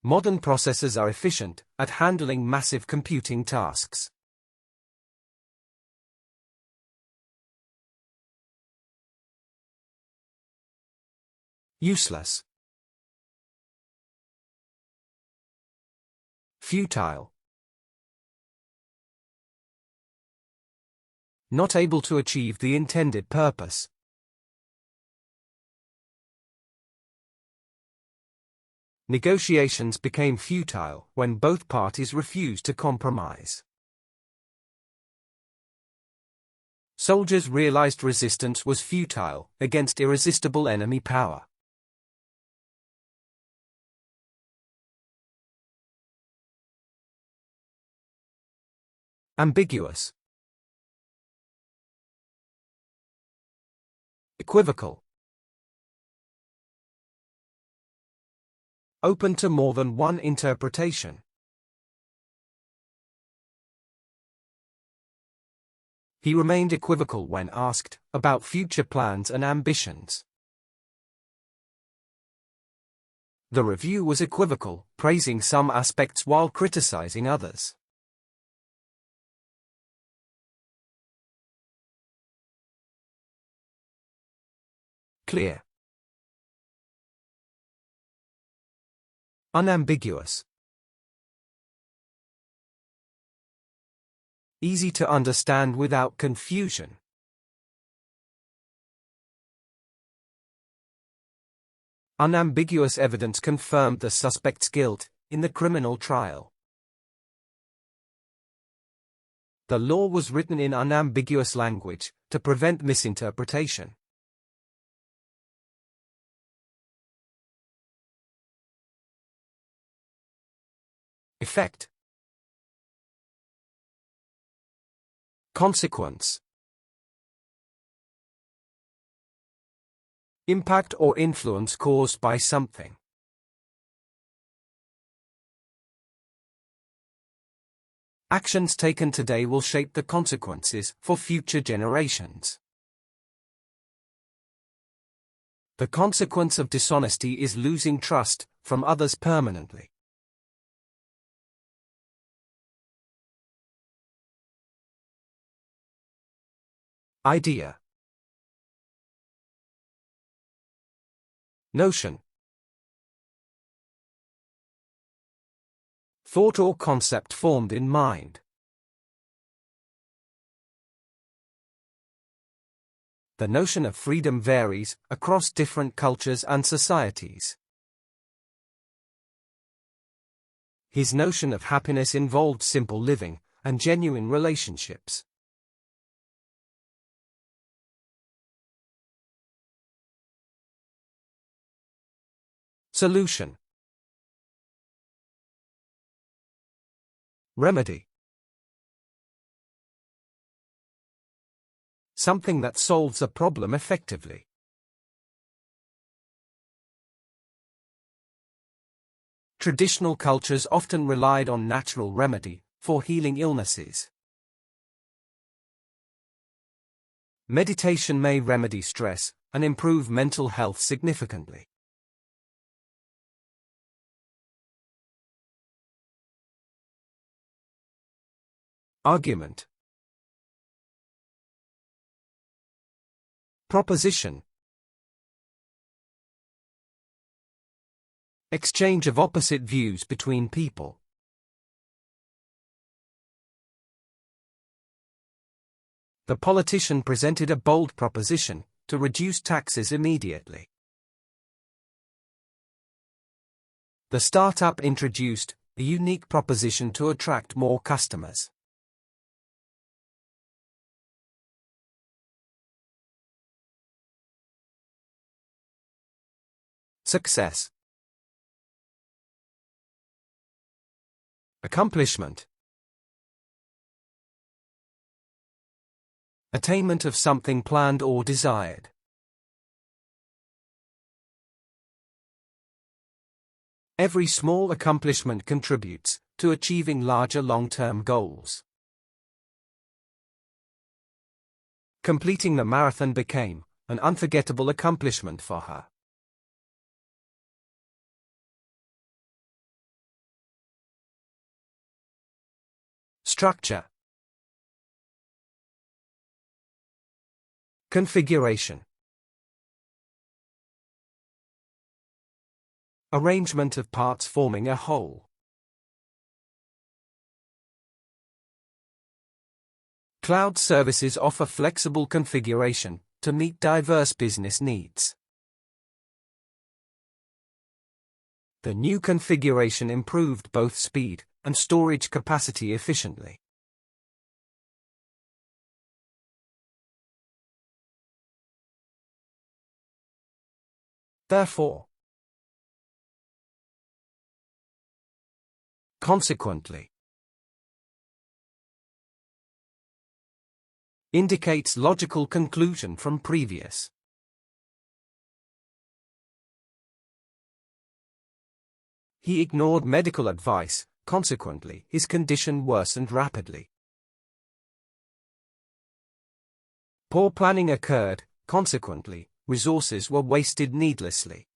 Speaker 1: Modern processors are efficient at handling massive computing tasks. Useless. Futile. Not able to achieve the intended purpose. Negotiations became futile when both parties refused to compromise. Soldiers realized resistance was futile against irresistible enemy power. Ambiguous. Equivocal. Open to more than one interpretation. He remained equivocal when asked about future plans and ambitions. The review was equivocal, praising some aspects while criticizing others. Clear. Unambiguous. Easy to understand without confusion. Unambiguous evidence confirmed the suspect's guilt in the criminal trial. The law was written in unambiguous language to prevent misinterpretation. Effect. Consequence. Impact or influence caused by something. Actions taken today will shape the consequences for future generations. The consequence of dishonesty is losing trust from others permanently. Idea. Notion. Thought or concept formed in mind. The notion of freedom varies across different cultures and societies. His notion of happiness involved simple living and genuine relationships. Solution. Remedy. Something that solves a problem effectively. Traditional cultures often relied on natural remedy for healing illnesses. Meditation may remedy stress and improve mental health significantly. Argument. Proposition. Exchange of opposite views between people. The politician presented a bold proposition to reduce taxes immediately. The startup introduced a unique proposition to attract more customers. Success. Accomplishment. Attainment of something planned or desired. Every small accomplishment contributes to achieving larger long-term goals. Completing the marathon became an unforgettable accomplishment for her. Structure. Configuration. Arrangement of parts forming a whole. Cloud services offer flexible configuration to meet diverse business needs. The new configuration improved both speed and storage capacity efficiently. Therefore, consequently, indicates logical conclusion from previous. He ignored medical advice, consequently, his condition worsened rapidly. Poor planning occurred, consequently, resources were wasted needlessly.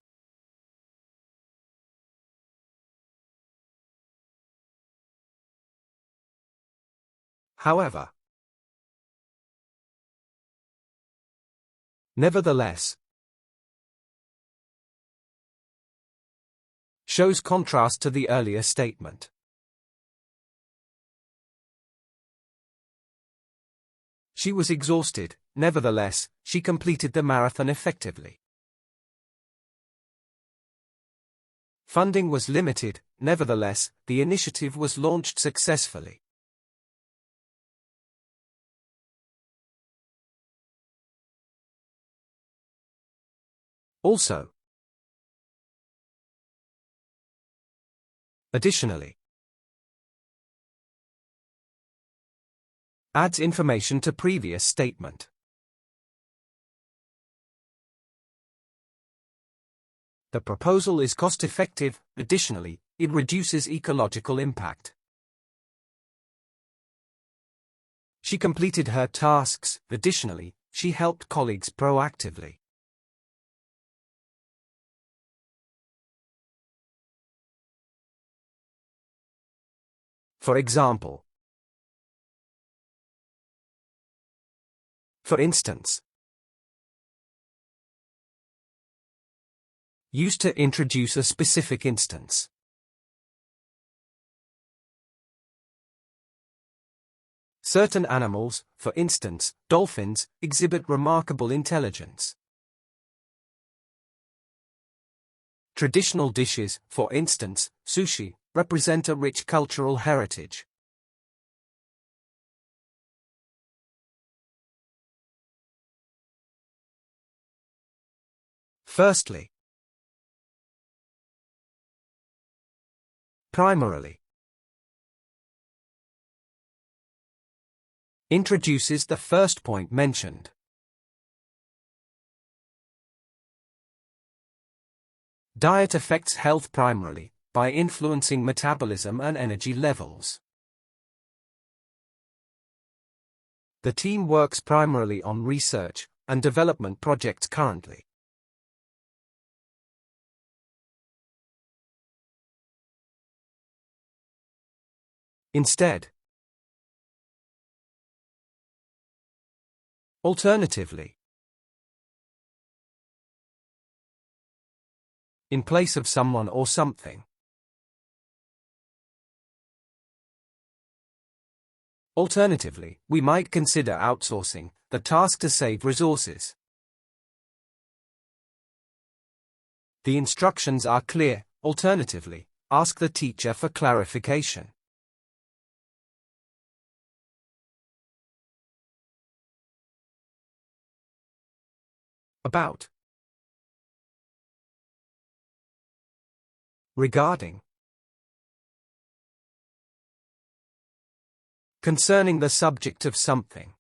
Speaker 1: However, nevertheless, shows contrast to the earlier statement. She was exhausted, nevertheless, she completed the marathon effectively. Funding was limited, nevertheless, the initiative was launched successfully. Also, additionally, adds information to previous statement. The proposal is cost-effective, additionally, it reduces ecological impact. She completed her tasks, additionally, she helped colleagues proactively. For example, for instance, used to introduce a specific instance. Certain animals, for instance, dolphins, exhibit remarkable intelligence. Traditional dishes, for instance, sushi, represent a rich cultural heritage. Firstly, primarily, introduces the first point mentioned. Diet affects health primarily, by influencing metabolism and energy levels. The team works primarily on research and development projects currently. Instead, alternatively, in place of someone or something. Alternatively, we might consider outsourcing the task to save resources. The instructions are clear. Alternatively, ask the teacher for clarification. About. Regarding. Concerning the subject of something.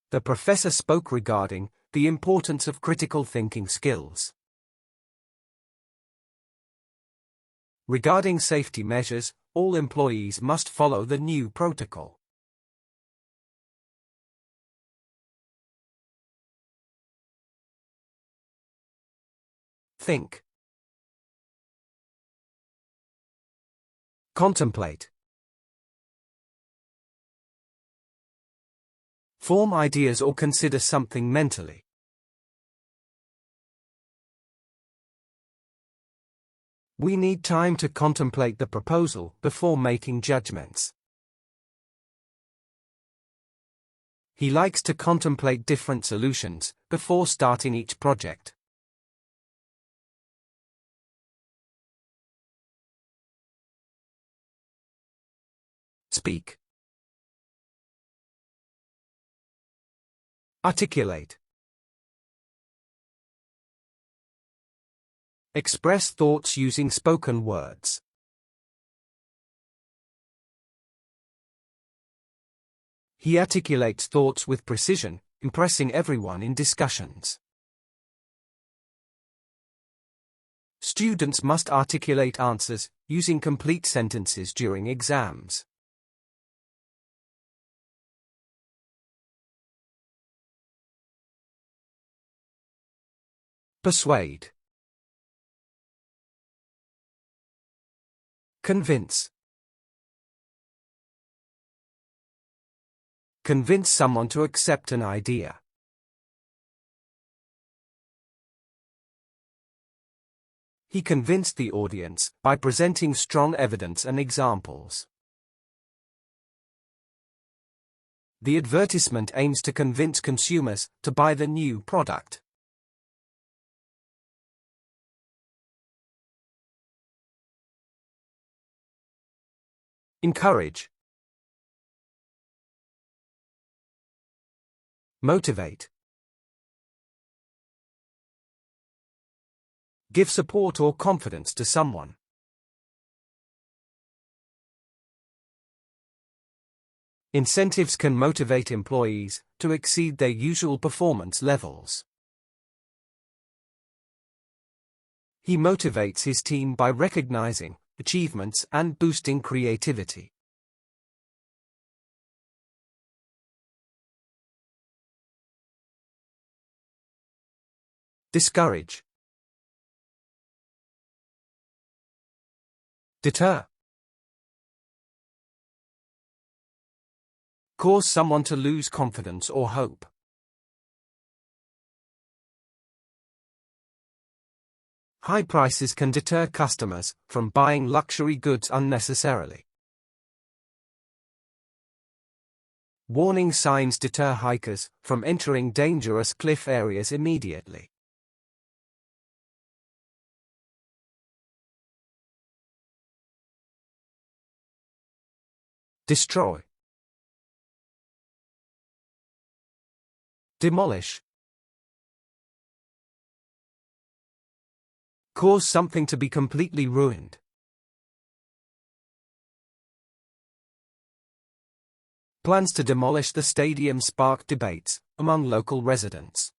Speaker 1: The professor spoke regarding the importance of critical thinking skills. Regarding safety measures, all employees must follow the new protocol. Think. Contemplate. Form ideas or consider something mentally. We need time to contemplate the proposal before making judgments. He likes to contemplate different solutions before starting each project. Speak. Articulate. Express thoughts using spoken words. He articulates thoughts with precision, impressing everyone in discussions. Students must articulate answers using complete sentences during exams. Persuade. Convince. Convince someone to accept an idea. He convinced the audience by presenting strong evidence and examples. The advertisement aims to convince consumers to buy the new product. Encourage. Motivate. Give support or confidence to someone. Incentives can motivate employees to exceed their usual performance levels. He motivates his team by recognizing achievements and boosting creativity. Discourage. Deter. Cause someone to lose confidence or hope. High prices can deter customers from buying luxury goods unnecessarily. Warning signs deter hikers from entering dangerous cliff areas immediately. Destroy. Demolish. Cause something to be completely ruined. Plans to demolish the stadium sparked debates among local residents.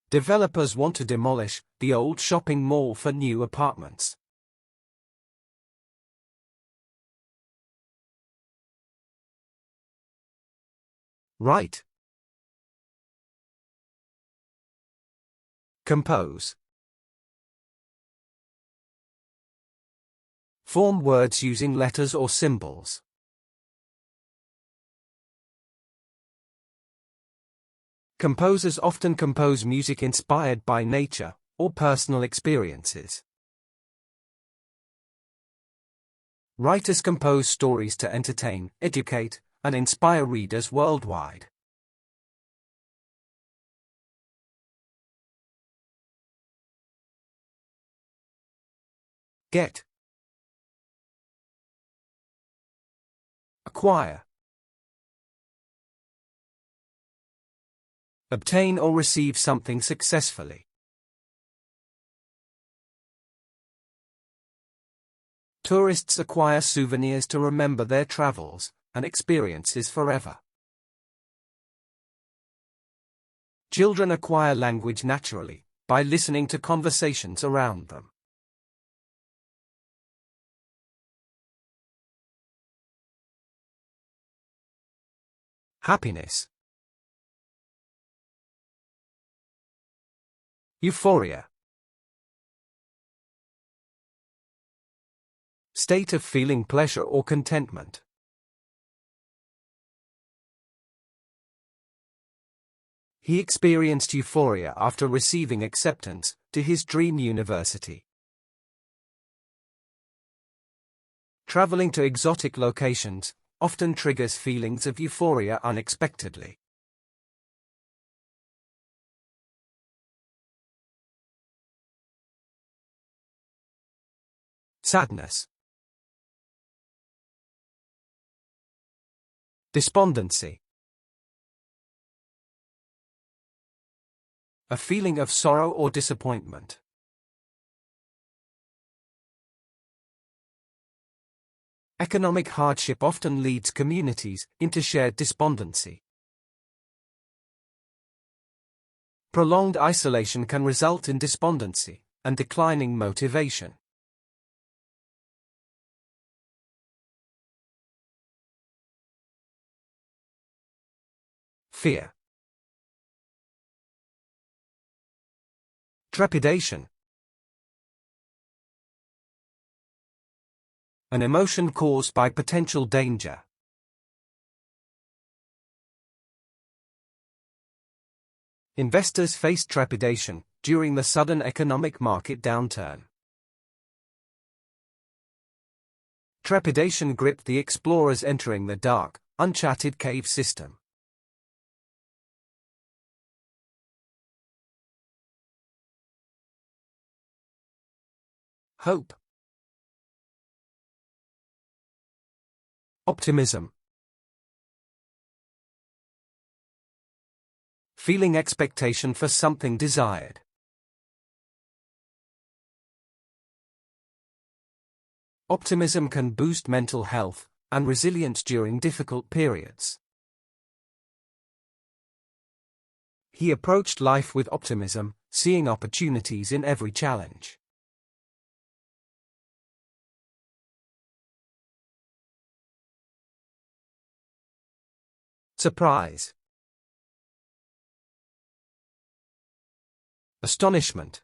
Speaker 1: Developers want to demolish the old shopping mall for new apartments. Write. Compose. Form words using letters or symbols. Composers often compose music inspired by nature or personal experiences. Writers compose stories to entertain, educate, and inspire readers worldwide. Get. Acquire. Obtain or receive something successfully. Tourists acquire souvenirs to remember their travels and experiences forever. Children acquire language naturally by listening to conversations around them. Happiness. Euphoria. State of feeling pleasure or contentment. He experienced euphoria after receiving acceptance to his dream university. Traveling to exotic locations often triggers feelings of euphoria unexpectedly. Sadness. Despondency. A feeling of sorrow or disappointment. Economic hardship often leads communities into shared despondency. Prolonged isolation can result in despondency and declining motivation. Fear. Trepidation. An emotion caused by potential danger. Investors faced trepidation during the sudden economic market downturn. Trepidation gripped the explorers entering the dark, uncharted cave system. Hope. Optimism. Feeling expectation for something desired. Optimism can boost mental health and resilience during difficult periods. He approached life with optimism, seeing opportunities in every challenge. Surprise. Astonishment.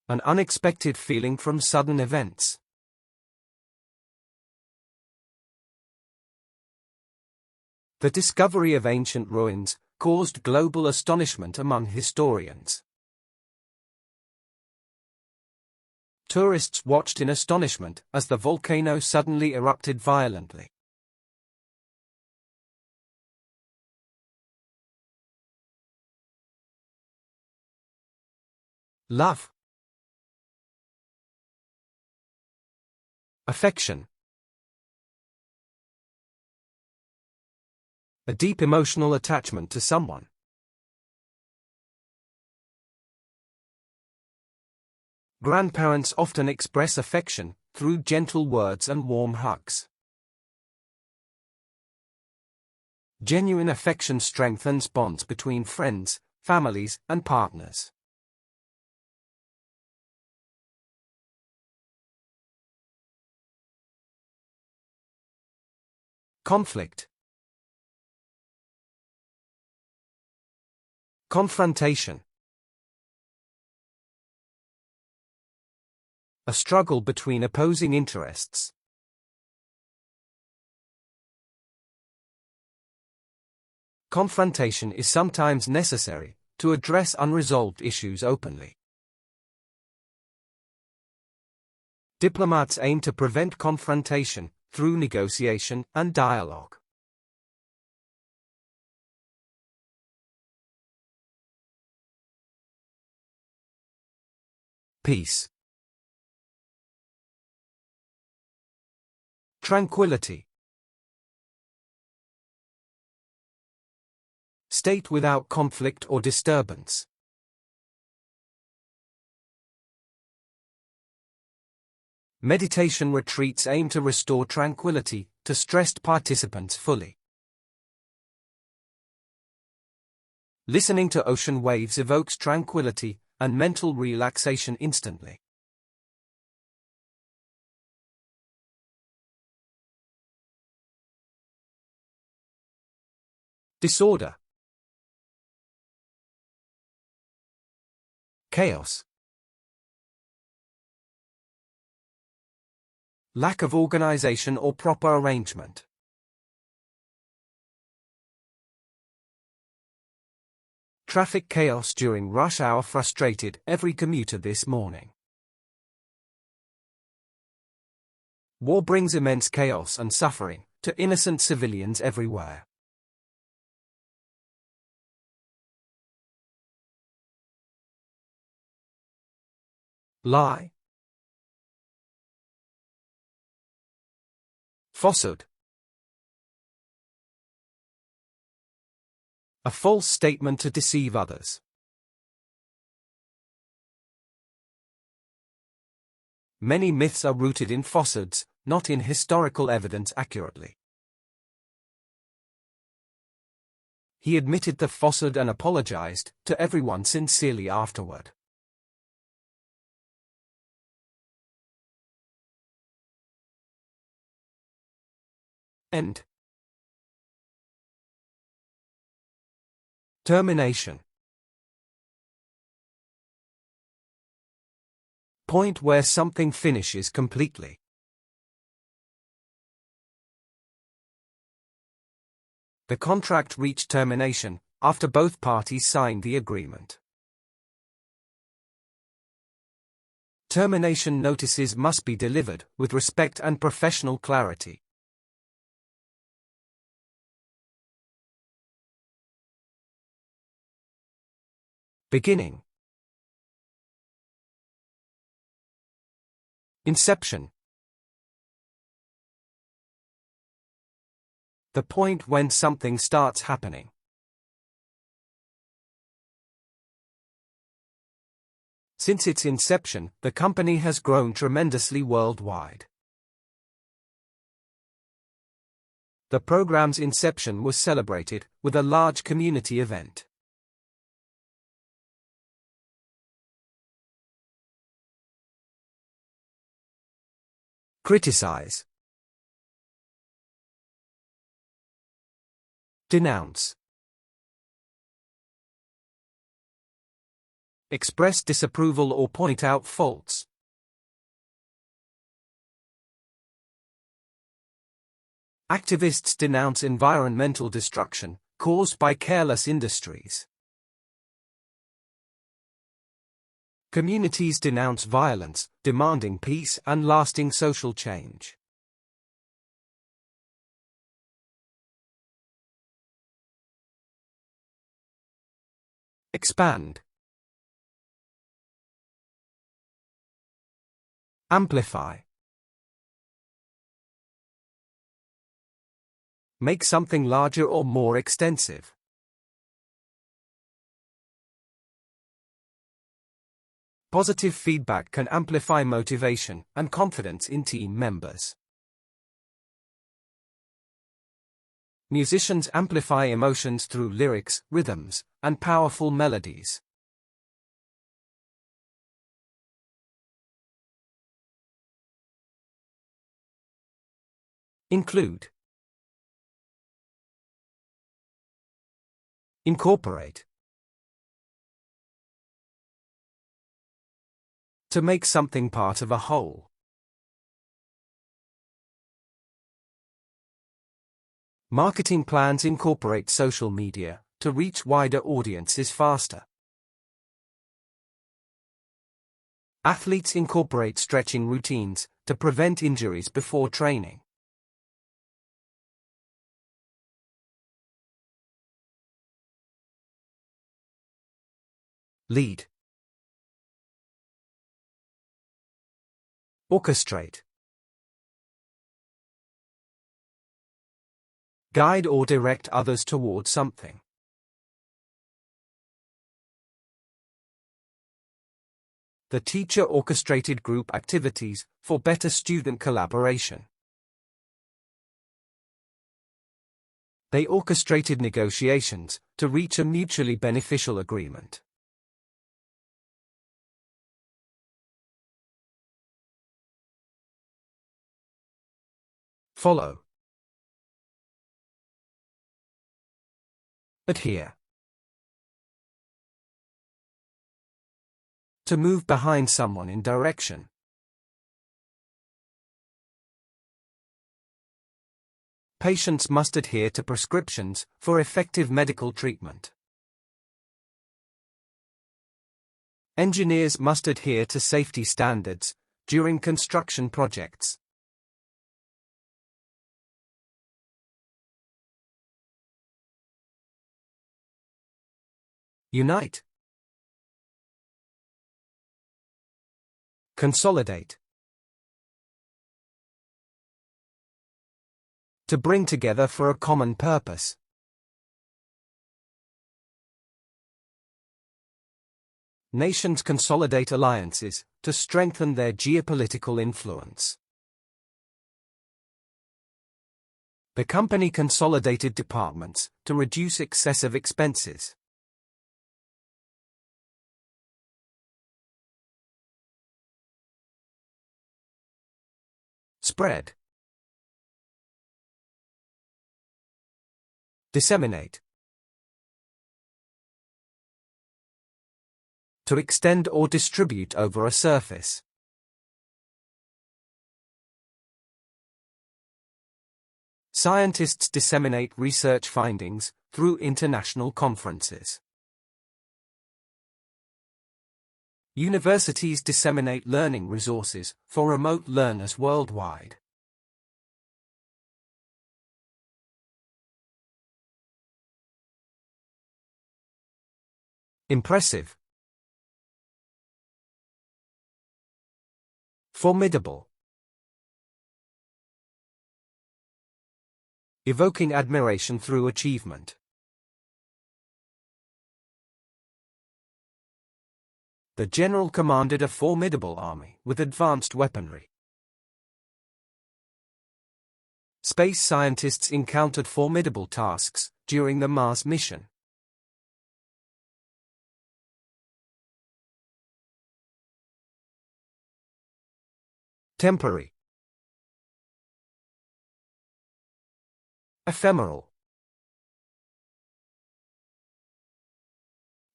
Speaker 1: An unexpected feeling from sudden events. The discovery of ancient ruins caused global astonishment among historians. Tourists watched in astonishment as the volcano suddenly erupted violently. Love. Affection. A deep emotional attachment to someone. Grandparents often express affection through gentle words and warm hugs. Genuine affection strengthens bonds between friends, families, and partners. Conflict. Confrontation. A struggle between opposing interests. Confrontation is sometimes necessary to address unresolved issues openly. Diplomats aim to prevent confrontation through negotiation and dialogue. Peace. Tranquility. State without conflict or disturbance. Meditation retreats aim to restore tranquility to stressed participants fully. Listening to ocean waves evokes tranquility and mental relaxation instantly. Disorder. Chaos. Lack of organization or proper arrangement. Traffic chaos during rush hour frustrated every commuter this morning. War brings immense chaos and suffering to innocent civilians everywhere. Lie. Falsehood. A false statement to deceive others. Many myths are rooted in falsehoods, not in historical evidence accurately. He admitted the falsehood and apologized to everyone sincerely afterward. End. Termination. Point where something finishes completely. The contract reached termination after both parties signed the agreement. Termination notices must be delivered with respect and professional clarity. Beginning. Inception. The point when something starts happening. Since its inception, the company has grown tremendously worldwide. The program's inception was celebrated with a large community event. Criticize. Denounce. Express disapproval or point out faults. Activists denounce environmental destruction caused by careless industries. Communities denounce violence, demanding peace and lasting social change. Expand. Amplify. Make something larger or more extensive. Positive feedback can amplify motivation and confidence in team members. Musicians amplify emotions through lyrics, rhythms, and powerful melodies. Include. Incorporate. To make something part of a whole. Marketing plans incorporate social media to reach wider audiences faster. Athletes incorporate stretching routines to prevent injuries before training. Lead. Orchestrate. Guide or direct others toward something. The teacher orchestrated group activities for better student collaboration. They orchestrated negotiations to reach a mutually beneficial agreement. Follow. Adhere. To move behind someone in direction. Patients must adhere to prescriptions for effective medical treatment. Engineers must adhere to safety standards during construction projects. Unite. Consolidate. To bring together for a common purpose. Nations consolidate alliances to strengthen their geopolitical influence. The company consolidated departments to reduce excessive expenses. Spread. Disseminate. To extend or distribute over a surface. Scientists disseminate research findings through international conferences. Universities disseminate learning resources for remote learners worldwide. Impressive. Formidable. Evoking admiration through achievement. The general commanded a formidable army with advanced weaponry. Space scientists encountered formidable tasks during the Mars mission. Temporary. Ephemeral.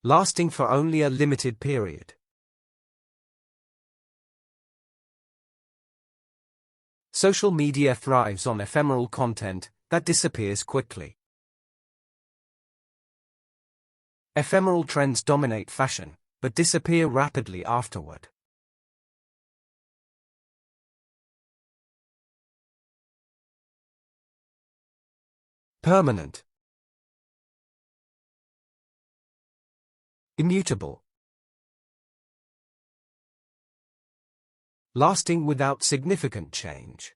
Speaker 1: Lasting for only a limited period. Social media thrives on ephemeral content that disappears quickly. Ephemeral trends dominate fashion, but disappear rapidly afterward. Permanent. Immutable. Lasting without significant change.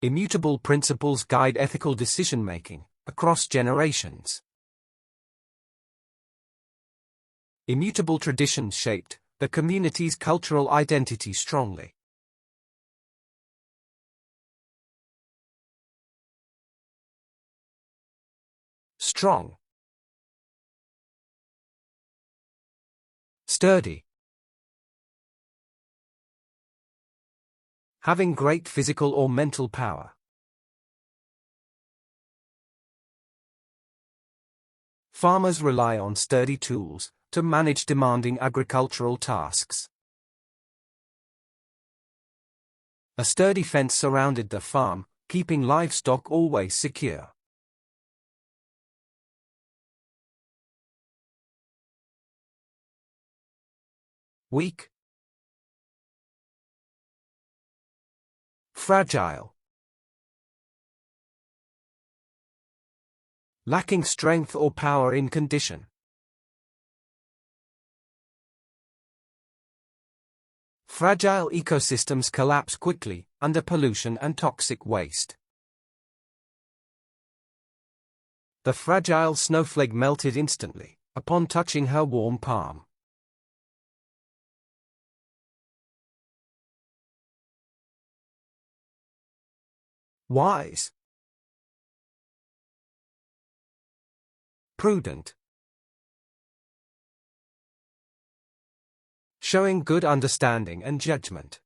Speaker 1: Immutable principles guide ethical decision-making across generations. Immutable traditions shaped the community's cultural identity strongly. strong. Sturdy. Having great physical or mental power. Farmers rely on sturdy tools to manage demanding agricultural tasks. A sturdy fence surrounded the farm, keeping livestock always secure. Weak. Fragile. Lacking strength or power in condition. Fragile ecosystems collapse quickly under pollution and toxic waste. The fragile snowflake melted instantly upon touching her warm palm. Wise. Prudent. Showing good understanding and judgment.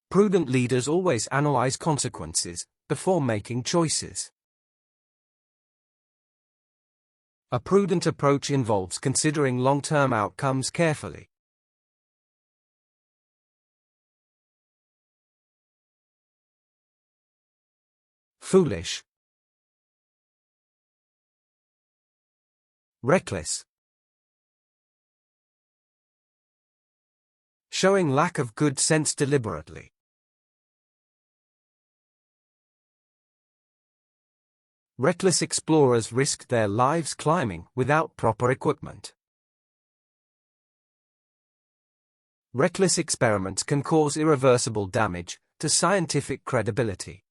Speaker 1: Prudent leaders always analyze consequences before making choices. A prudent approach involves considering long-term outcomes carefully. Foolish. Reckless. Showing lack of good sense deliberately. Reckless explorers risked their lives climbing without proper equipment. Reckless experiments can cause irreversible damage to scientific credibility.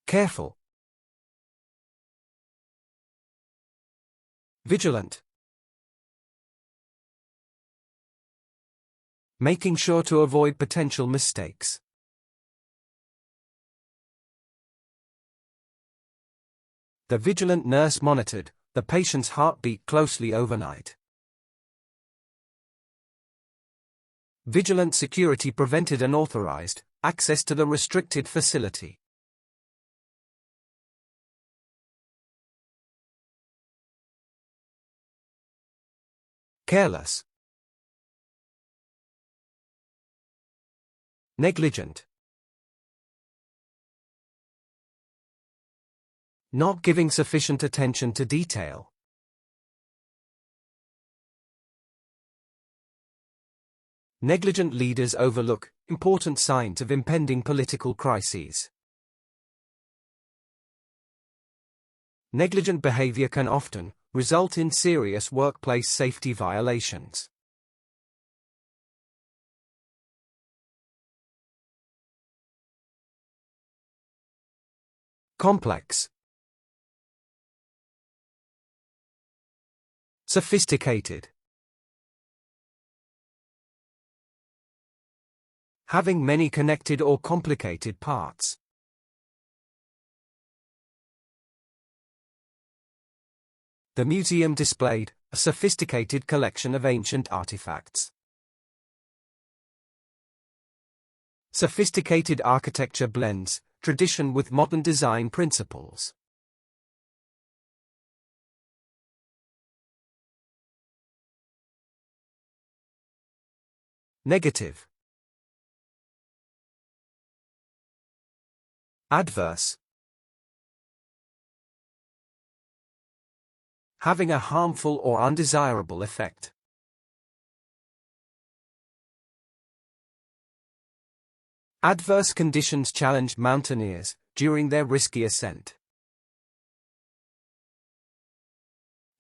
Speaker 1: Careful. Vigilant. Making sure to avoid potential mistakes. The vigilant nurse monitored the patient's heartbeat closely overnight. Vigilant security prevented unauthorized access to the restricted facility. Careless. Negligent. Not giving sufficient attention to detail. Negligent leaders overlook important signs of impending political crises. Negligent behavior can often result in serious workplace safety violations. Complex. Sophisticated. Having many connected or complicated parts. The museum displayed a sophisticated collection of ancient artifacts. Sophisticated architecture blends tradition with modern design principles. Negative. Adverse. Having a harmful or undesirable effect. Adverse conditions challenged mountaineers during their risky ascent.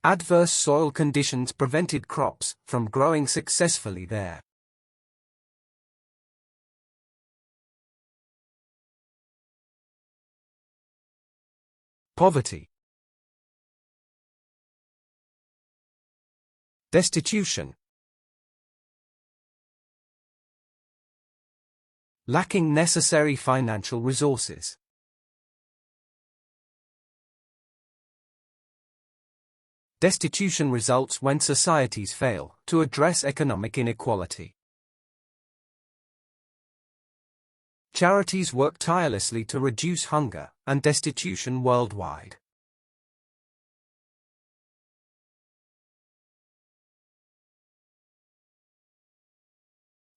Speaker 1: Adverse soil conditions prevented crops from growing successfully there. Poverty. Destitution. Lacking necessary financial resources. Destitution results when societies fail to address economic inequality. Charities work tirelessly to reduce hunger and destitution worldwide.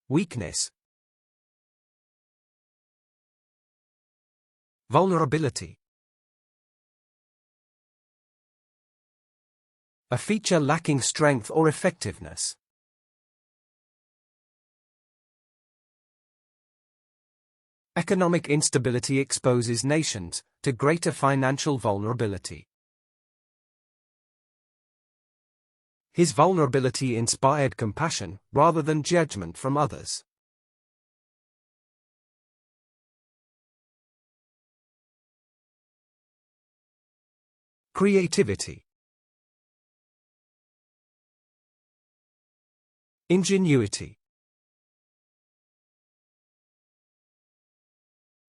Speaker 1: Weakness. Vulnerability. A feature lacking strength or effectiveness. Economic instability exposes nations to greater financial vulnerability. His vulnerability inspired compassion rather than judgment from others. Creativity. Ingenuity.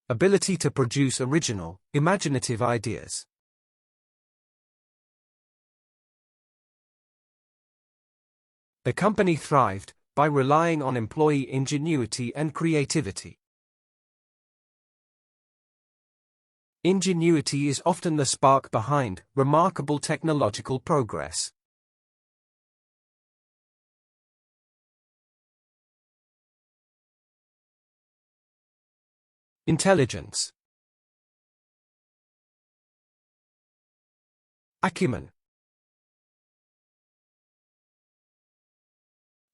Speaker 1: Ability to produce original, imaginative ideas. The company thrived by relying on employee ingenuity and creativity. Ingenuity is often the spark behind remarkable technological progress. Intelligence. Acumen.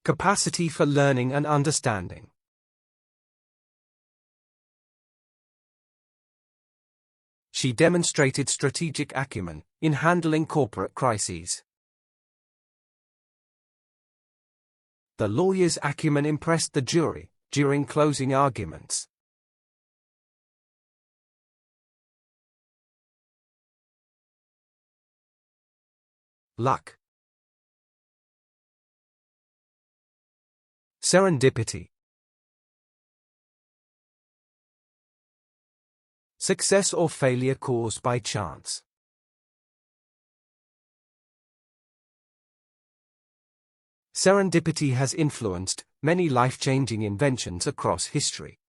Speaker 1: Capacity for learning and understanding. She demonstrated strategic acumen in handling corporate crises. The lawyer's acumen impressed the jury during closing arguments. Luck. Serendipity. Success or failure caused by chance. Serendipity has influenced many life-changing inventions across history.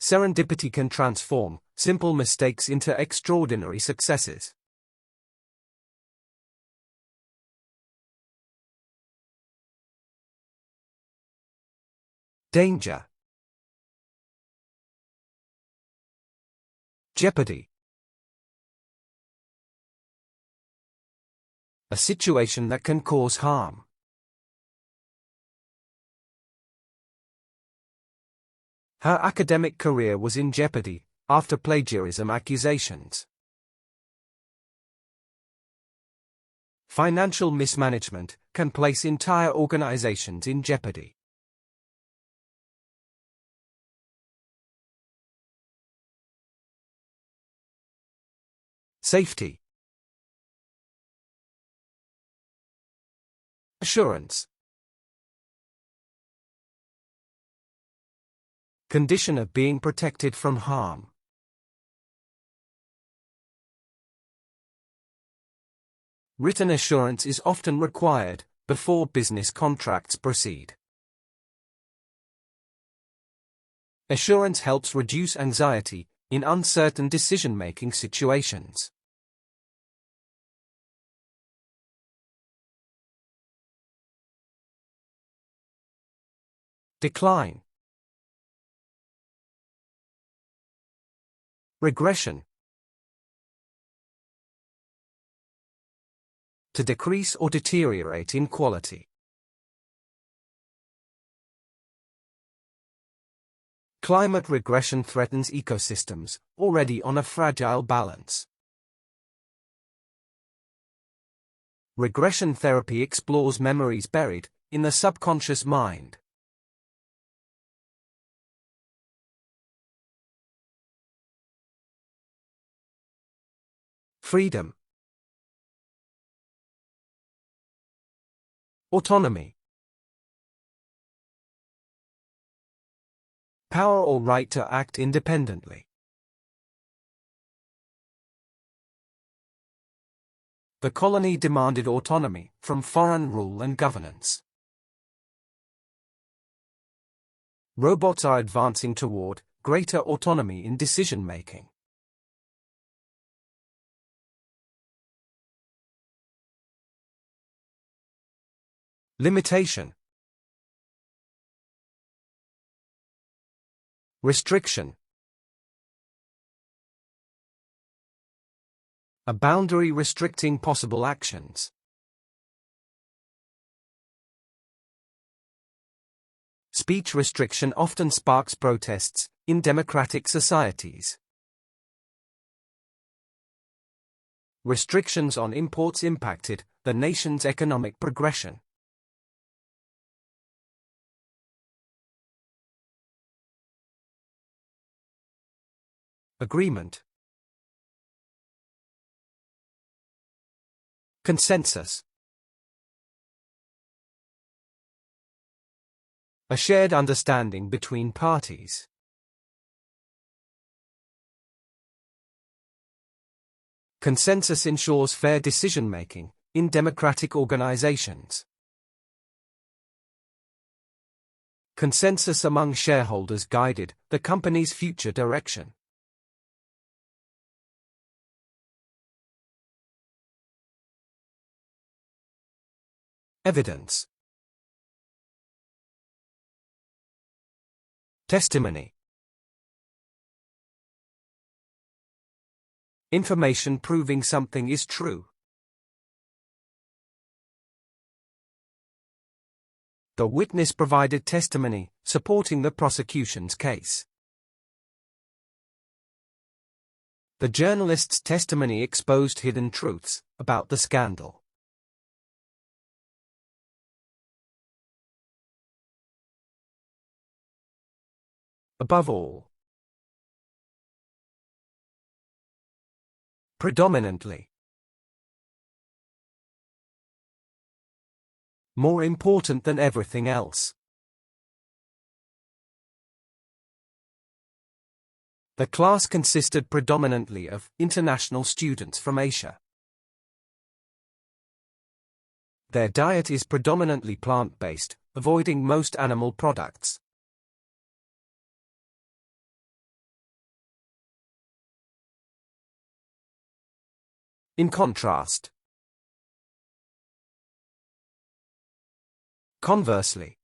Speaker 1: Serendipity can transform simple mistakes into extraordinary successes. Danger. Jeopardy. A situation that can cause harm. Her academic career was in jeopardy after plagiarism accusations. Financial mismanagement can place entire organizations in jeopardy. Safety. Assurance. Condition of being protected from harm. Written assurance is often required before business contracts proceed. Assurance helps reduce anxiety in uncertain decision-making situations. Decline. Regression. To decrease or deteriorate in quality. Climate regression threatens ecosystems already on a fragile balance. Regression therapy explores memories buried in the subconscious mind. Freedom. Autonomy. power or right to act independently. The colony demanded autonomy from foreign rule and governance. Robots are advancing toward greater autonomy in decision-making. Limitation. Restriction. A boundary restricting possible actions. Speech restriction often sparks protests in democratic societies. Restrictions on imports impacted the nation's economic progression. Agreement. Consensus. A shared understanding between parties. Consensus ensures fair decision-making in democratic organizations. Consensus among shareholders guided the company's future direction. Evidence. Testimony. Information proving something is true. The witness provided testimony supporting the prosecution's case. The journalist's testimony exposed hidden truths about the scandal. Above all. Predominantly. More important than everything else. The class consisted predominantly of international students from Asia. Their diet is predominantly plant-based, avoiding most animal products. In contrast. Conversely.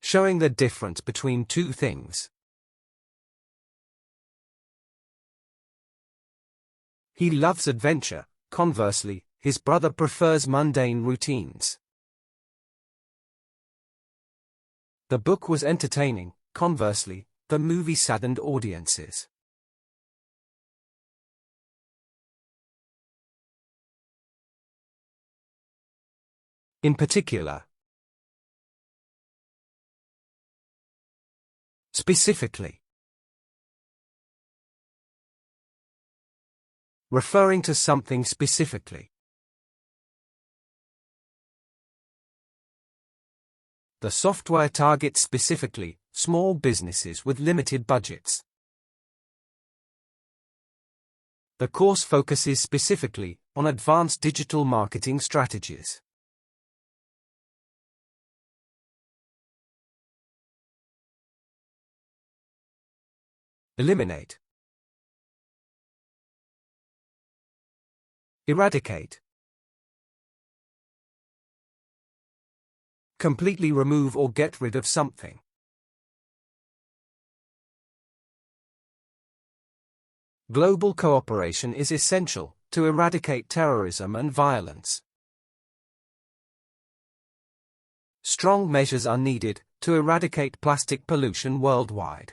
Speaker 1: Showing the difference between two things. He loves adventure, conversely, his brother prefers mundane routines. The book was entertaining, conversely, the movie saddened audiences. In particular. Specifically. Referring to something specifically. The software targets specifically small businesses with limited budgets. The course focuses specifically on advanced digital marketing strategies. Eliminate. Eradicate. Completely remove or get rid of something. Global cooperation is essential to eradicate terrorism and violence. Strong measures are needed to eradicate plastic pollution worldwide.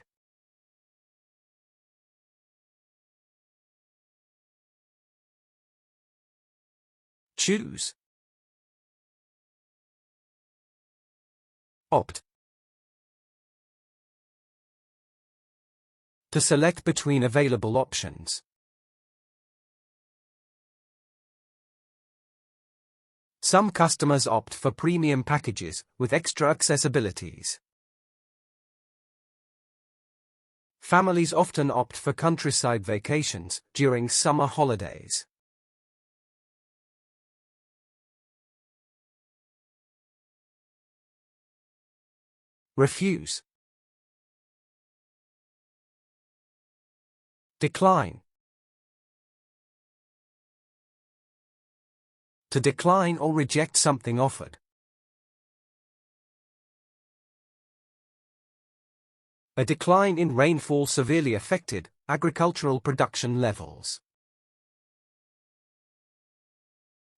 Speaker 1: Choose. Opt. To select between available options. Some customers opt for premium packages with extra accessibilities. Families often opt for countryside vacations during summer holidays. Refuse. Decline. To decline or reject something offered. A decline in rainfall severely affected agricultural production levels.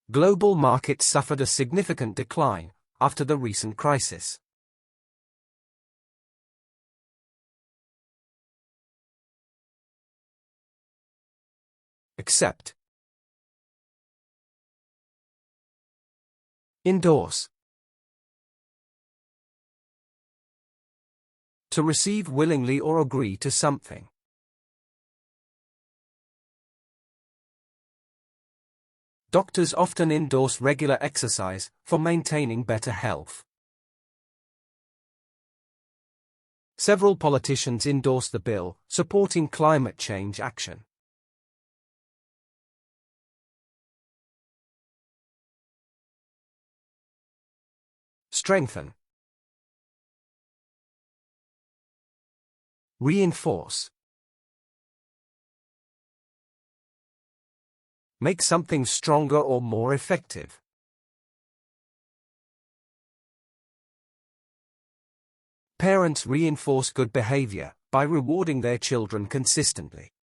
Speaker 1: Global markets suffered a significant decline after the recent crisis. Accept. Endorse. To receive willingly or agree to something. Doctors often endorse regular exercise for maintaining better health. Several politicians endorse the bill supporting climate change action. Strengthen. Reinforce. Make something stronger or more effective. Parents reinforce good behavior by rewarding their children consistently.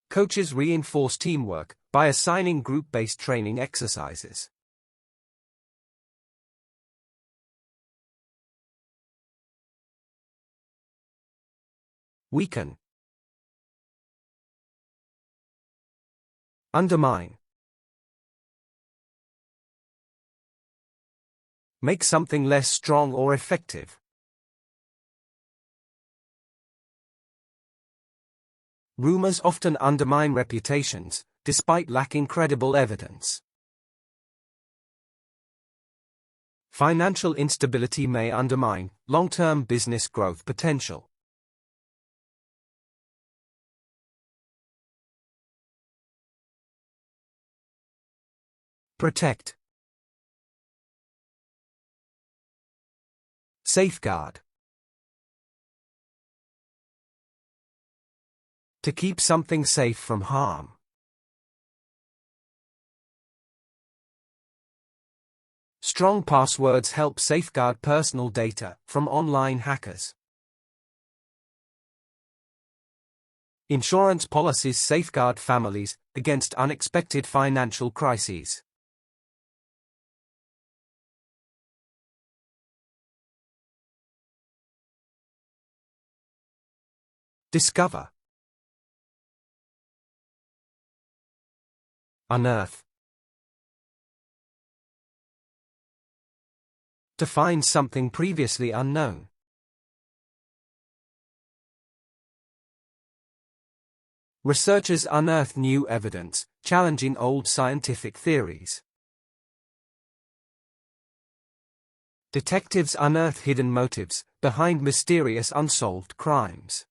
Speaker 1: Coaches reinforce teamwork by assigning group-based training exercises. Weaken. Undermine. Make something less strong or effective. Rumors often undermine reputations, despite lacking credible evidence. Financial instability may undermine long-term business growth potential. Protect. Safeguard. To keep something safe from harm. Strong passwords help safeguard personal data from online hackers. Insurance policies safeguard families against unexpected financial crises. Discover. Unearth. To find something previously unknown. Researchers unearth new evidence, challenging old scientific theories. Detectives unearth hidden motives behind mysterious unsolved crimes.